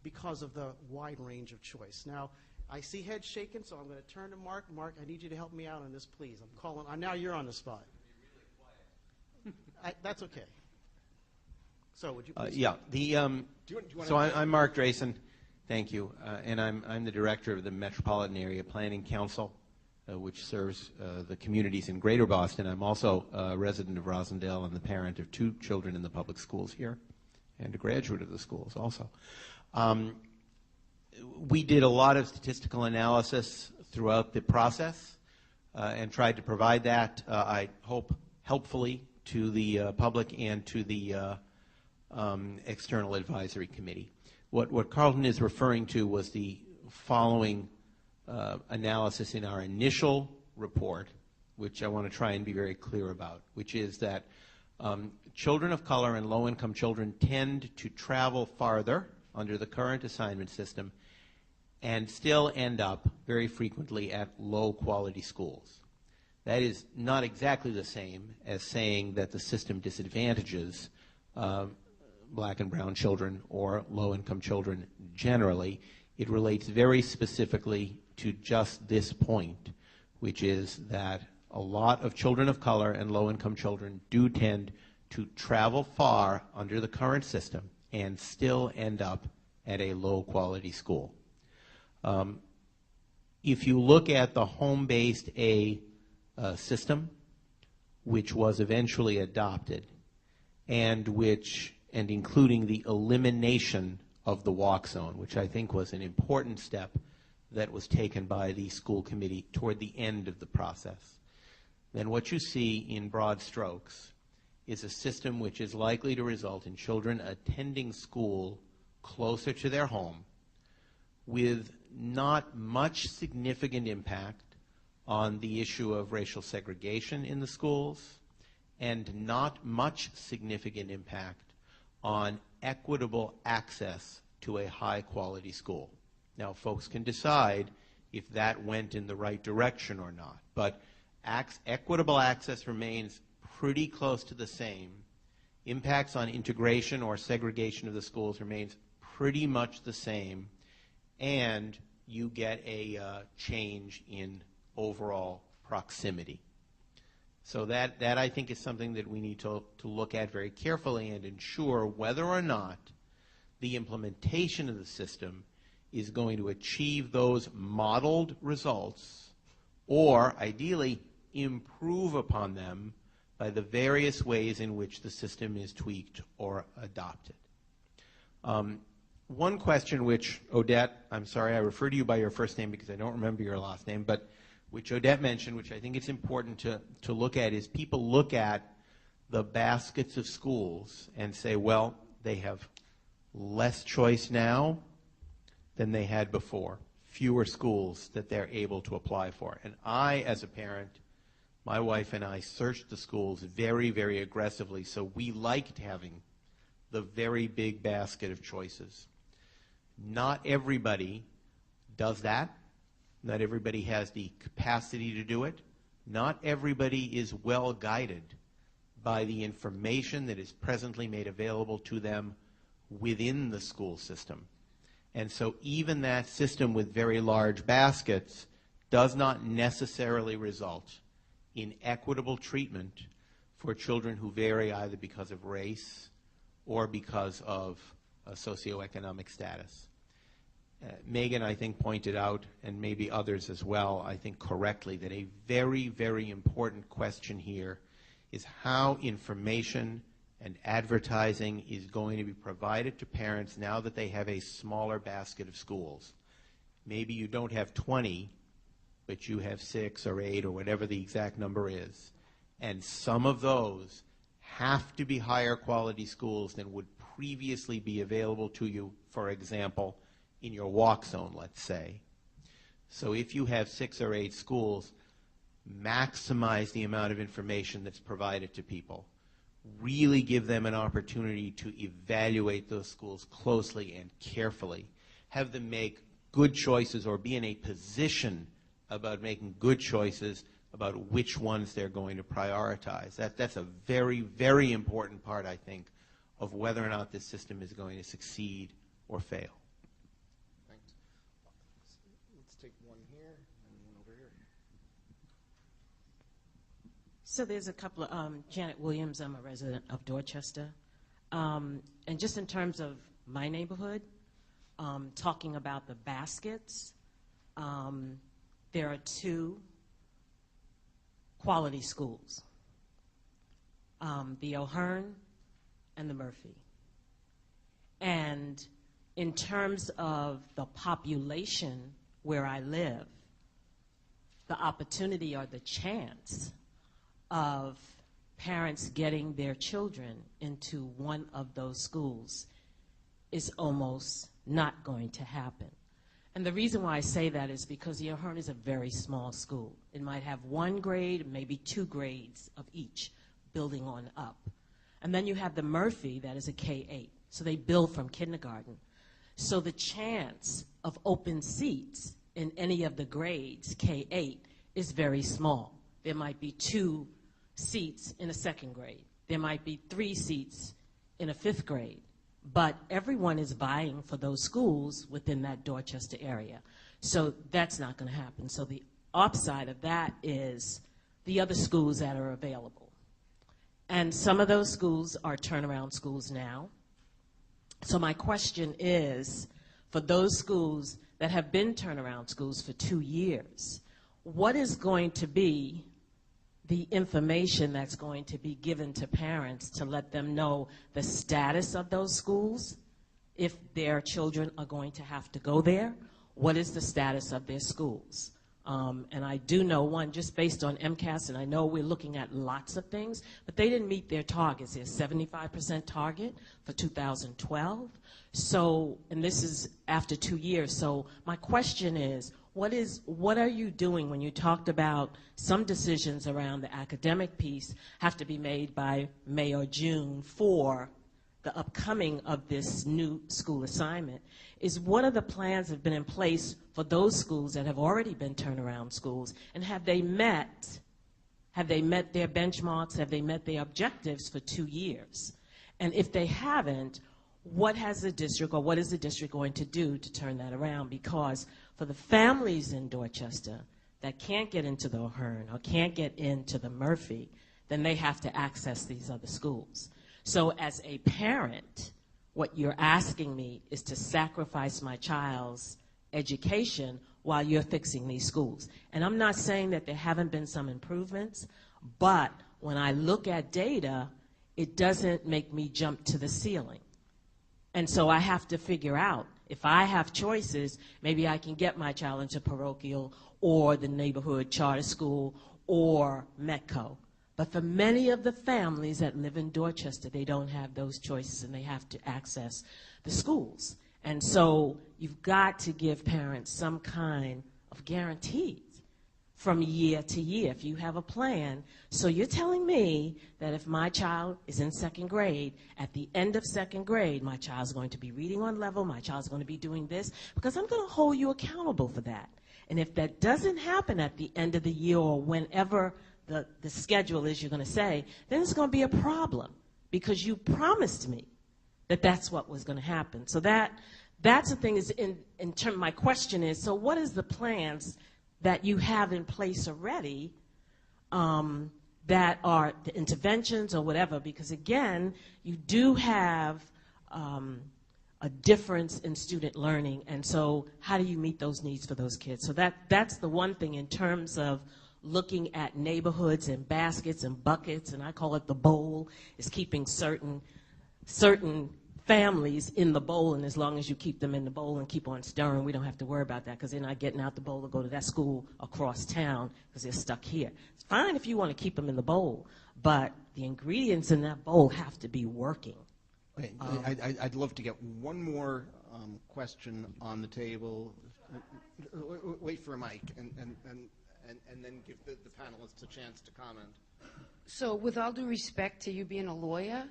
because of the wide range of choice. Now, I see heads shaking, so I'm going to turn to Mark. Mark, I need you to help me out on this, please. Now you're on the spot. That's okay. So would you please? Yeah. So I'm Mark Drayson. Thank you. And I'm the director of the Metropolitan Area Planning Council, which serves the communities in Greater Boston. I'm also a resident of Rosendale and the parent of 2 children in the public schools here, and a graduate of the schools also. we did a lot of statistical analysis throughout the process and tried to provide that, I hope, helpfully to the public and to the external advisory committee. What Carlton is referring to was the following analysis in our initial report, which I want to try and be very clear about, which is that children of color and low-income children tend to travel farther under the current assignment system and still end up very frequently at low-quality schools. That is not exactly the same as saying that the system disadvantages black and brown children or low-income children generally. It relates very specifically to just this point, which is that a lot of children of color and low-income children do tend to travel far under the current system and still end up at a low-quality school. If you look at the home-based A system, which was eventually adopted, and including the elimination of the walk zone, which I think was an important step that was taken by the school committee toward the end of the process, then what you see in broad strokes is a system which is likely to result in children attending school closer to their home with not much significant impact on the issue of racial segregation in the schools and not much significant impact on equitable access to a high-quality school. Now, folks can decide if that went in the right direction or not, but equitable access remains pretty close to the same. Impacts on integration or segregation of the schools remains pretty much the same, and you get a change in overall proximity. So that I think is something that we need to look at very carefully and ensure whether or not the implementation of the system is going to achieve those modeled results or, ideally, improve upon them by the various ways in which the system is tweaked or adopted. One question which Odette, I'm sorry, I refer to you by your first name because I don't remember your last name, but which Odette mentioned, which I think it's important to look at, is people look at the baskets of schools and say, well, they have less choice now than they had before, fewer schools that they're able to apply for. And I, as a parent, my wife and I searched the schools very, very aggressively, so we liked having the very big basket of choices. Not everybody does that. Not everybody has the capacity to do it. Not everybody is well guided by the information that is presently made available to them within the school system. And so even that system with very large baskets does not necessarily result in equitable treatment for children who vary either because of race or because of socioeconomic status. Megan, I think, pointed out, and maybe others as well, I think correctly, that a very, very important question here is how information and advertising is going to be provided to parents now that they have a smaller basket of schools. Maybe you don't have 20, but you have 6 or 8 or whatever the exact number is. And some of those have to be higher quality schools than would previously be available to you, for example, in your walk zone, let's say. So if you have 6 or 8 schools, maximize the amount of information that's provided to people. Really give them an opportunity to evaluate those schools closely and carefully. Have them make good choices or be in a position about making good choices about which ones they're going to prioritize. That's a very, very important part, I think, of whether or not this system is going to succeed or fail. Thanks. Let's take one here and one over here. So there's a couple of, Janet Williams, I'm a resident of Dorchester. And just in terms of my neighborhood, talking about the baskets, there are 2 quality schools, the O'Hearn and the Murphy. And in terms of the population where I live, the opportunity or the chance of parents getting their children into one of those schools is almost not going to happen. And the reason why I say that is because the Ahern is a very small school. It might have 1 grade, maybe 2 grades of each, building on up. And then you have the Murphy, that is a K-8. So they build from kindergarten. So the chance of open seats in any of the grades, K-8, is very small. There might be 2 seats in a 2nd grade. There might be 3 seats in a 5th grade. But everyone is vying for those schools within that Dorchester area. So that's not going to happen. So the upside of that is the other schools that are available. And some of those schools are turnaround schools now. So my question is, for those schools that have been turnaround schools for 2 years, what is going to be the information that's going to be given to parents to let them know the status of those schools, if their children are going to have to go there? What is the status of their schools? And I do know one, just based on MCAS, and I know we're looking at lots of things, but they didn't meet their targets. Their 75% target for 2012. So, and this is after 2 years. So my question is, what are you doing when you talked about some decisions around the academic piece have to be made by May or June for the upcoming of this new school assignment? Is what are the plans that have been in place for those schools that have already been turnaround schools, and have they met their benchmarks, have they met their objectives for 2 years? And if they haven't, what has the district, or what is the district going to do to turn that around? Because for the families in Dorchester that can't get into the Ahern or can't get into the Murphy, then they have to access these other schools. So as a parent, what you're asking me is to sacrifice my child's education while you're fixing these schools. And I'm not saying that there haven't been some improvements, but when I look at data, it doesn't make me jump to the ceiling. And so I have to figure out, if I have choices, maybe I can get my child into parochial or the neighborhood charter school or Metco. But for many of the families that live in Dorchester, they don't have those choices, and they have to access the schools. And so you've got to give parents some kind of guarantees from year to year if you have a plan. So you're telling me that if my child is in 2nd grade, at the end of 2nd grade, my child's going to be reading on level, my child's going to be doing this, because I'm going to hold you accountable for that. And if that doesn't happen at the end of the year or whenever the schedule is you're going to say, then it's going to be a problem, because you promised me that that's what was going to happen. So that's the thing. Is in term, my question is, so what is the plans that you have in place already that are the interventions or whatever? Because again, you do have a difference in student learning, and so how do you meet those needs for those kids? So that's the one thing in terms of looking at neighborhoods and baskets and buckets, and I call it the bowl, is keeping certain families in the bowl, and as long as you keep them in the bowl and keep on stirring, we don't have to worry about that, because they're not getting out the bowl to go to that school across town because they're stuck here. It's fine if you want to keep them in the bowl, but the ingredients in that bowl have to be working. Okay, I'd love to get one more question on the table. Wait for a mic, and then give the panelists a chance to comment. So with all due respect to you being a lawyer,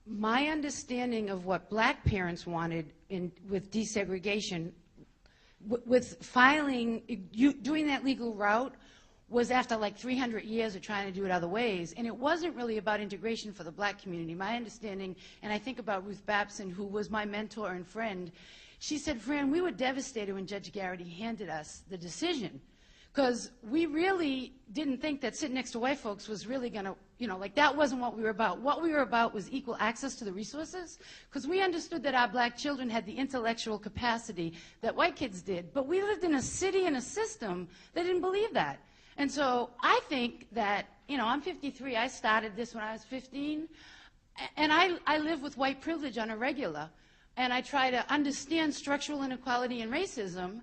my understanding of what black parents wanted with desegregation, with filing, doing that legal route, was after like 300 years of trying to do it other ways. And it wasn't really about integration for the black community. My understanding, and I think about Ruth Babson, who was my mentor and friend, she said, Fran, we were devastated when Judge Garrity handed us the decision, because we really didn't think that sitting next to white folks was really going to, like that wasn't what we were about. What we were about was equal access to the resources, because we understood that our black children had the intellectual capacity that white kids did. But we lived in a city and a system that didn't believe that. And so I think that, I'm 53. I started this when I was 15. And I live with white privilege on a regular. and I try to understand structural inequality and racism,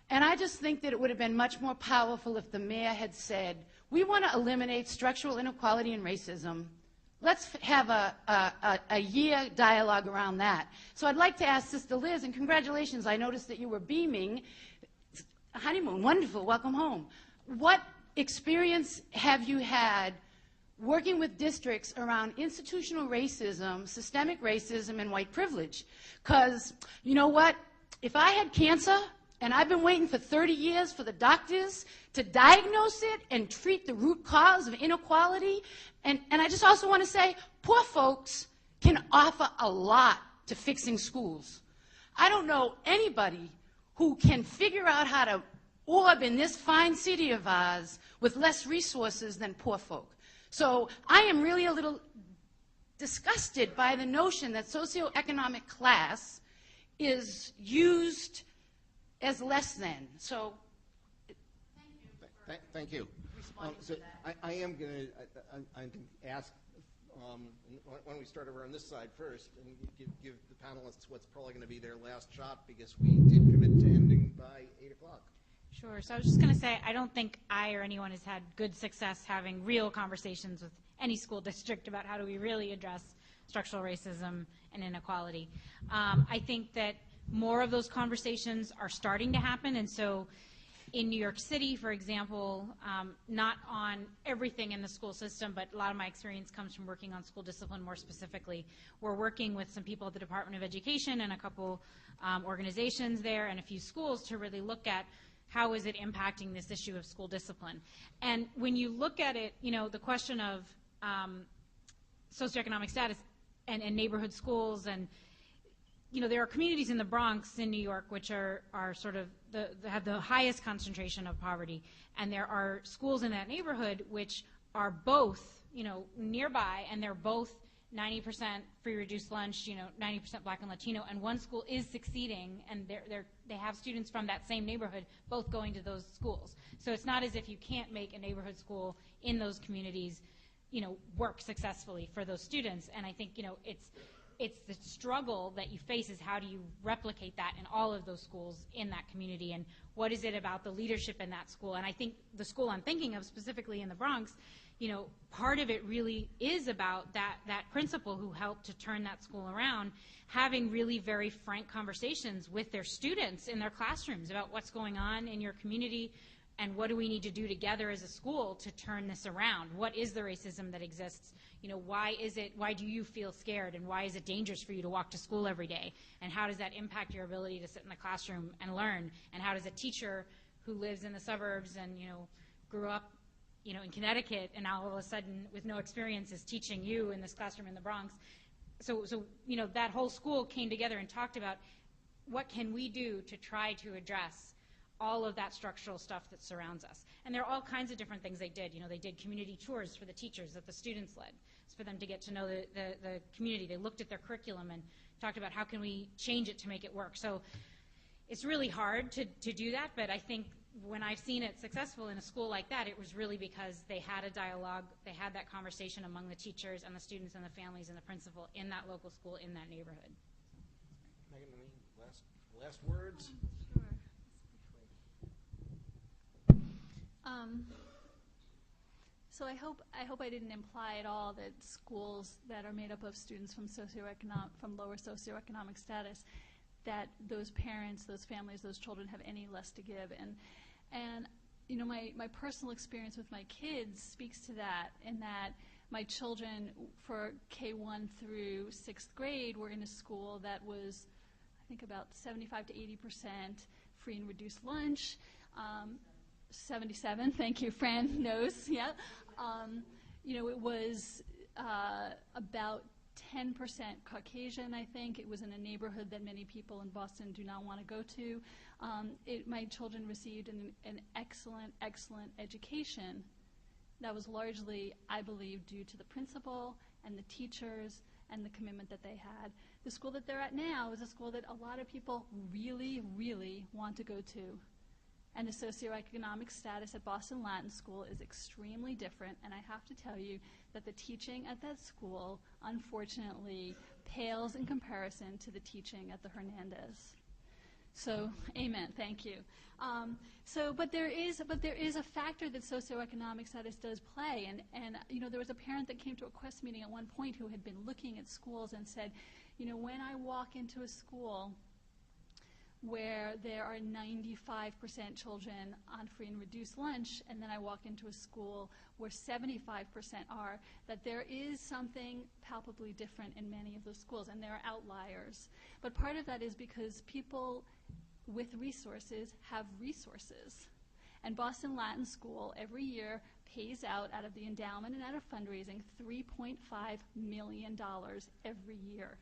and I just think that it would have been much more powerful if the mayor had said, we want to eliminate structural inequality and racism. Let's have a year dialogue around that. So I'd like to ask Sister Liz, and congratulations, I noticed that you were beaming. Honeymoon, wonderful, welcome home. What experience have you had working with districts around institutional racism, systemic racism, and white privilege? Because, you know what, if I had cancer, and I've been waiting for 30 years for the doctors to diagnose it and treat the root cause of inequality. And I just also want to say, poor folks can offer a lot to fixing schools. I don't know anybody who can figure out how to orb in this fine city of ours with less resources than poor folk. So I am really a little disgusted by the notion that socioeconomic class is used as less than. So, thank you. So I am going to ask, why don't we start over on this side first and give the panelists what's probably going to be their last shot, because we did commit to ending by 8 o'clock. Sure. So I was just going to say, I don't think I or anyone has had good success having real conversations with any school district about how do we really address structural racism and inequality. I think that more of those conversations are starting to happen, and so in New York City, for example, not on everything in the school system, but a lot of my experience comes from working on school discipline more specifically. We're working with some people at the Department of Education and a couple organizations there and a few schools to really look at how is it impacting this issue of school discipline. And when you look at it, you know, the question of socioeconomic status and neighborhood schools, and you know, there are communities in the Bronx in New York which are sort of have the highest concentration of poverty, and there are schools in that neighborhood which are both, you know, nearby, and they're both 90% free reduced lunch, you know, 90% Black and Latino, and one school is succeeding, and they have students from that same neighborhood both going to those schools. So it's not as if you can't make a neighborhood school in those communities, you know, work successfully for those students. And I think, you know, it's the struggle that you face is how do you replicate that in all of those schools in that community, and what is it about the leadership in that school. And I think the school I'm thinking of specifically in the Bronx, you know, part of it really is about that principal who helped to turn that school around, having really very frank conversations with their students in their classrooms about what's going on in your community and what do we need to do together as a school to turn this around. What is the racism that exists? You know, why do you feel scared, and why is it dangerous for you to walk to school every day? And how does that impact your ability to sit in the classroom and learn? And how does a teacher who lives in the suburbs and, you know, grew up, you know, in Connecticut, and now all of a sudden with no experience is teaching you in this classroom in the Bronx? So you know, that whole school came together and talked about what can we do to try to address all of that structural stuff that surrounds us. And there are all kinds of different things they did. You know, they did community tours for the teachers that the students led. It's for them to get to know the community. They looked at their curriculum and talked about how can we change it to make it work. So it's really hard to do that, but I think when I've seen it successful in a school like that, it was really because they had a dialogue, they had that conversation among the teachers and the students and the families and the principal in that local school, in that neighborhood. Megan, any last words? Sure. So I hope I didn't imply at all that schools that are made up of students from lower socioeconomic status, that those parents, those families, those children have any less to give. And you know, my personal experience with my kids speaks to that, in that my children for K1 through 6th grade were in a school that was, I think, about 75 to 80% free and reduced lunch. 77, thank you, Fran knows, yeah. You know, it was about 10% Caucasian, I think. It was in a neighborhood that many people in Boston do not want to go to. My children received an excellent, excellent education that was largely, I believe, due to the principal and the teachers and the commitment that they had. The school that they're at now is a school that a lot of people really, really want to go to. And the socioeconomic status at Boston Latin School is extremely different, and I have to tell you that the teaching at that school, unfortunately, pales in comparison to the teaching at the Hernandez. So, amen. Thank you. But there is a factor that socioeconomic status does play, and there was a parent that came to a Quest meeting at one point who had been looking at schools and said, when I walk into a school where there are 95% children on free and reduced lunch, and then I walk into a school where 75% are, that there is something palpably different in many of those schools, and there are outliers. But part of that is because people with resources have resources. And Boston Latin School every year pays out of the endowment and out of fundraising $3.5 million every year.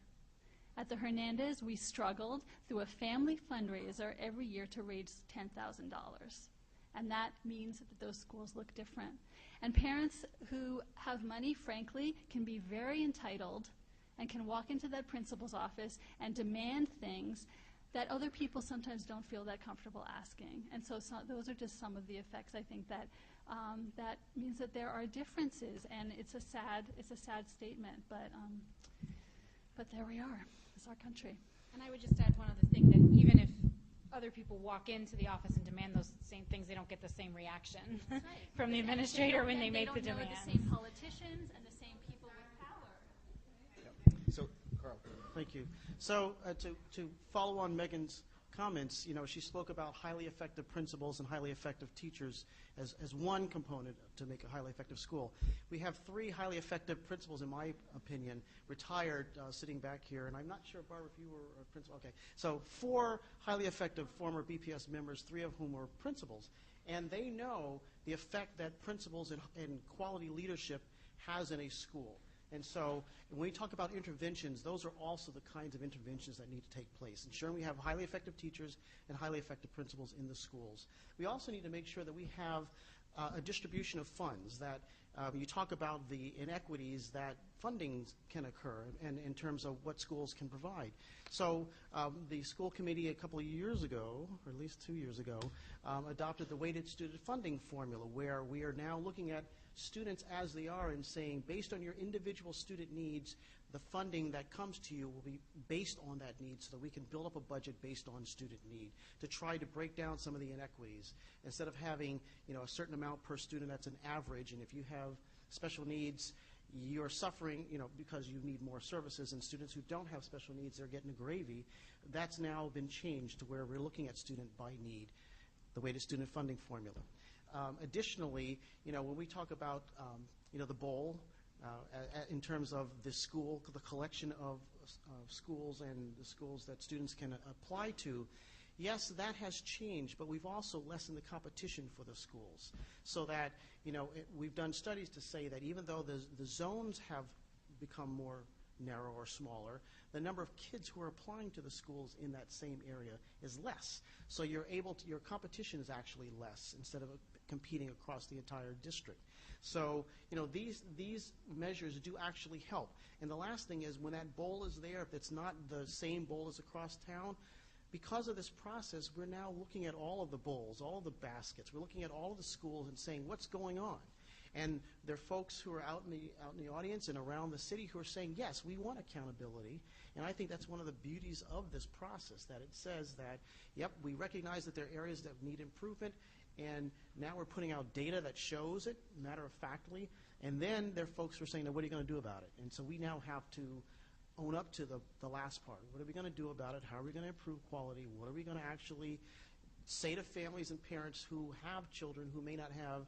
At the Hernandez, we struggled through a family fundraiser every year to raise $10,000. And that means that those schools look different. And parents who have money, frankly, can be very entitled and can walk into that principal's office and demand things that other people sometimes don't feel that comfortable asking. And so those are just some of the effects, I think, that means that there are differences, and it's a sad statement, but there we are. It's our country. And I would just add one other thing, that even if other people walk into the office and demand those same things, they don't get the same reaction from the administrator when they make the demands. They don't know the same politicians and the same people with power. Yep. So, Carl. Thank you. So to follow on Megan's comments, she spoke about highly effective principals and highly effective teachers as one component to make a highly effective school. We have 3 highly effective principals, in my opinion, retired, sitting back here. And I'm not sure, Barbara, if you were a principal. Okay. So 4 highly effective former BPS members, 3 of whom were principals. And they know the effect that principals and quality leadership has in a school. And so when we talk about interventions, those are also the kinds of interventions that need to take place, ensuring we have highly effective teachers and highly effective principals in the schools. We also need to make sure that we have a distribution of funds, that you talk about the inequities that funding can occur and in terms of what schools can provide. So the school committee a couple of years ago, or at least 2 years ago, adopted the weighted student funding formula, where we are now looking at students as they are and saying, based on your individual student needs, the funding that comes to you will be based on that need, so that we can build up a budget based on student need to try to break down some of the inequities. Instead of having a certain amount per student that's an average, and if you have special needs, you're suffering because you need more services, and students who don't have special needs, they're getting a gravy. That's now been changed to where we're looking at student by need, the weighted student funding formula. Additionally, when we talk about the bowl, in terms of the school, the collection of schools and the schools that students can apply to, yes, that has changed, but we've also lessened the competition for the schools, so that we've done studies to say that even though the zones have become more narrow or smaller, the number of kids who are applying to the schools in that same area is less. So your competition is actually less instead of competing across the entire district. So these measures do actually help. And the last thing is, when that bowl is there, if it's not the same bowl as across town, because of this process, we're now looking at all of the bowls, all of the baskets. We're looking at all of the schools and saying, what's going on? And there are folks who are out in the audience and around the city who are saying, yes, we want accountability. And I think that's one of the beauties of this process, that it says that, yep, we recognize that there are areas that need improvement, and now we're putting out data that shows it, matter-of-factly. And then there are folks who are saying, now, what are you going to do about it? And so we now have to own up to the last part. What are we going to do about it? How are we going to improve quality? What are we going to actually say to families and parents who have children who may not have,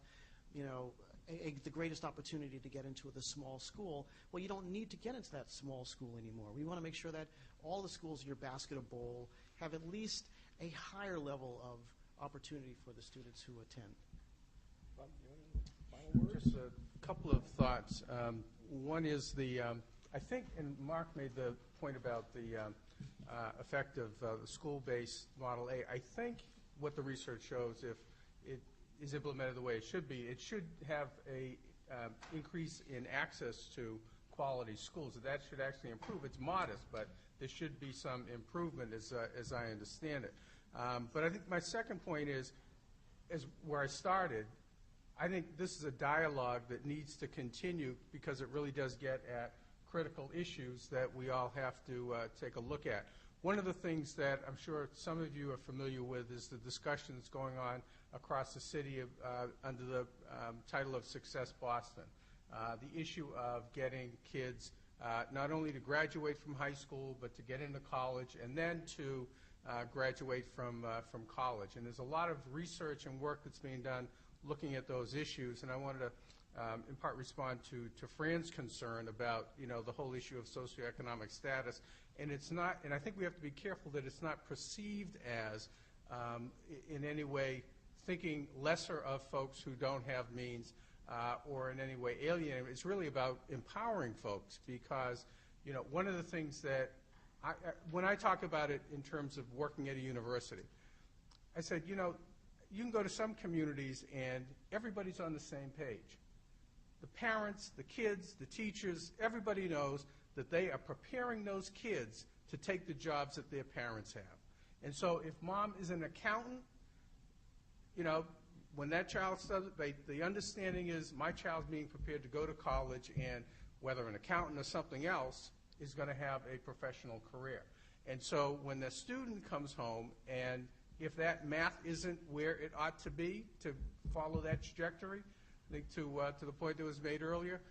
the greatest opportunity to get into the small school? Well, you don't need to get into that small school anymore. We want to make sure that all the schools in your basket or bowl have at least a higher level of opportunity for the students who attend. Bob, you want any final words? Just a couple of thoughts. One is I think, and Mark made the point about the effect of the school-based Model A. I think what the research shows, if it is implemented the way it should be, it should have a increase in access to quality schools. That should actually improve. It's modest, but there should be some improvement as I understand it. But I think my second point is where I started. I think this is a dialogue that needs to continue, because it really does get at critical issues that we all have to take a look at. One of the things that I'm sure some of you are familiar with is the discussion that's going on across the city under the title of Success Boston. The issue of getting kids not only to graduate from high school, but to get into college and then to graduate from college. And there's a lot of research and work that's being done looking at those issues. And I wanted to, in part, respond to Fran's concern about, the whole issue of socioeconomic status. And it's not, and I think we have to be careful that it's not perceived as, in any way, thinking lesser of folks who don't have means or in any way alienating. It's really about empowering folks because, one of the things that when I talk about it in terms of working at a university, I said, you can go to some communities and everybody's on the same page. The parents, the kids, the teachers, everybody knows that they are preparing those kids to take the jobs that their parents have. And so if mom is an accountant, when that child studies, the understanding is my child's being prepared to go to college and whether an accountant or something else is going to have a professional career. And so when the student comes home and if that math isn't where it ought to be to follow that trajectory, I think to the point that was made earlier,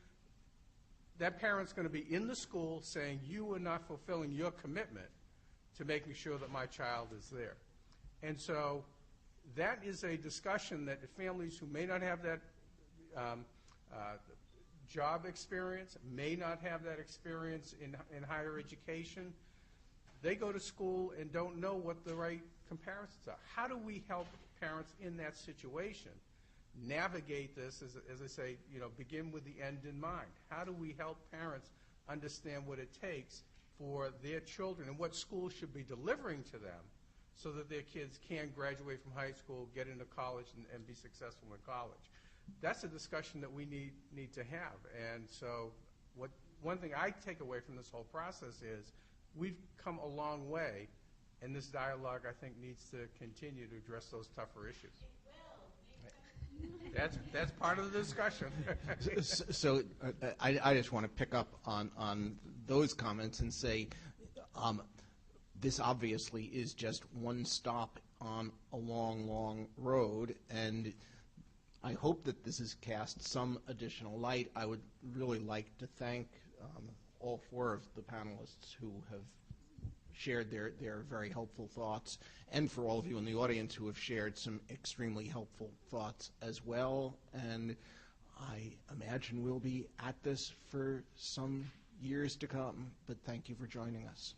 that parent's going to be in the school saying you are not fulfilling your commitment to making sure that my child is there. And so that is a discussion that families who may not have that job experience, may not have that experience in higher education, they go to school and don't know what the right comparisons are. How do we help parents in that situation navigate this, as I say, begin with the end in mind? How do we help parents understand what it takes for their children and what schools should be delivering to them so that their kids can graduate from high school, get into college, and be successful in college? That's a discussion that we need to have. And so one thing I take away from this whole process is we've come a long way, and this dialogue, I think, needs to continue to address those tougher issues. That's part of the discussion. So I just want to pick up on those comments and say this obviously is just one stop on a long, long road, and I hope that this has cast some additional light. I would really like to thank all four of the panelists who have shared their very helpful thoughts, and for all of you in the audience who have shared some extremely helpful thoughts as well. And I imagine we'll be at this for some years to come, but thank you for joining us.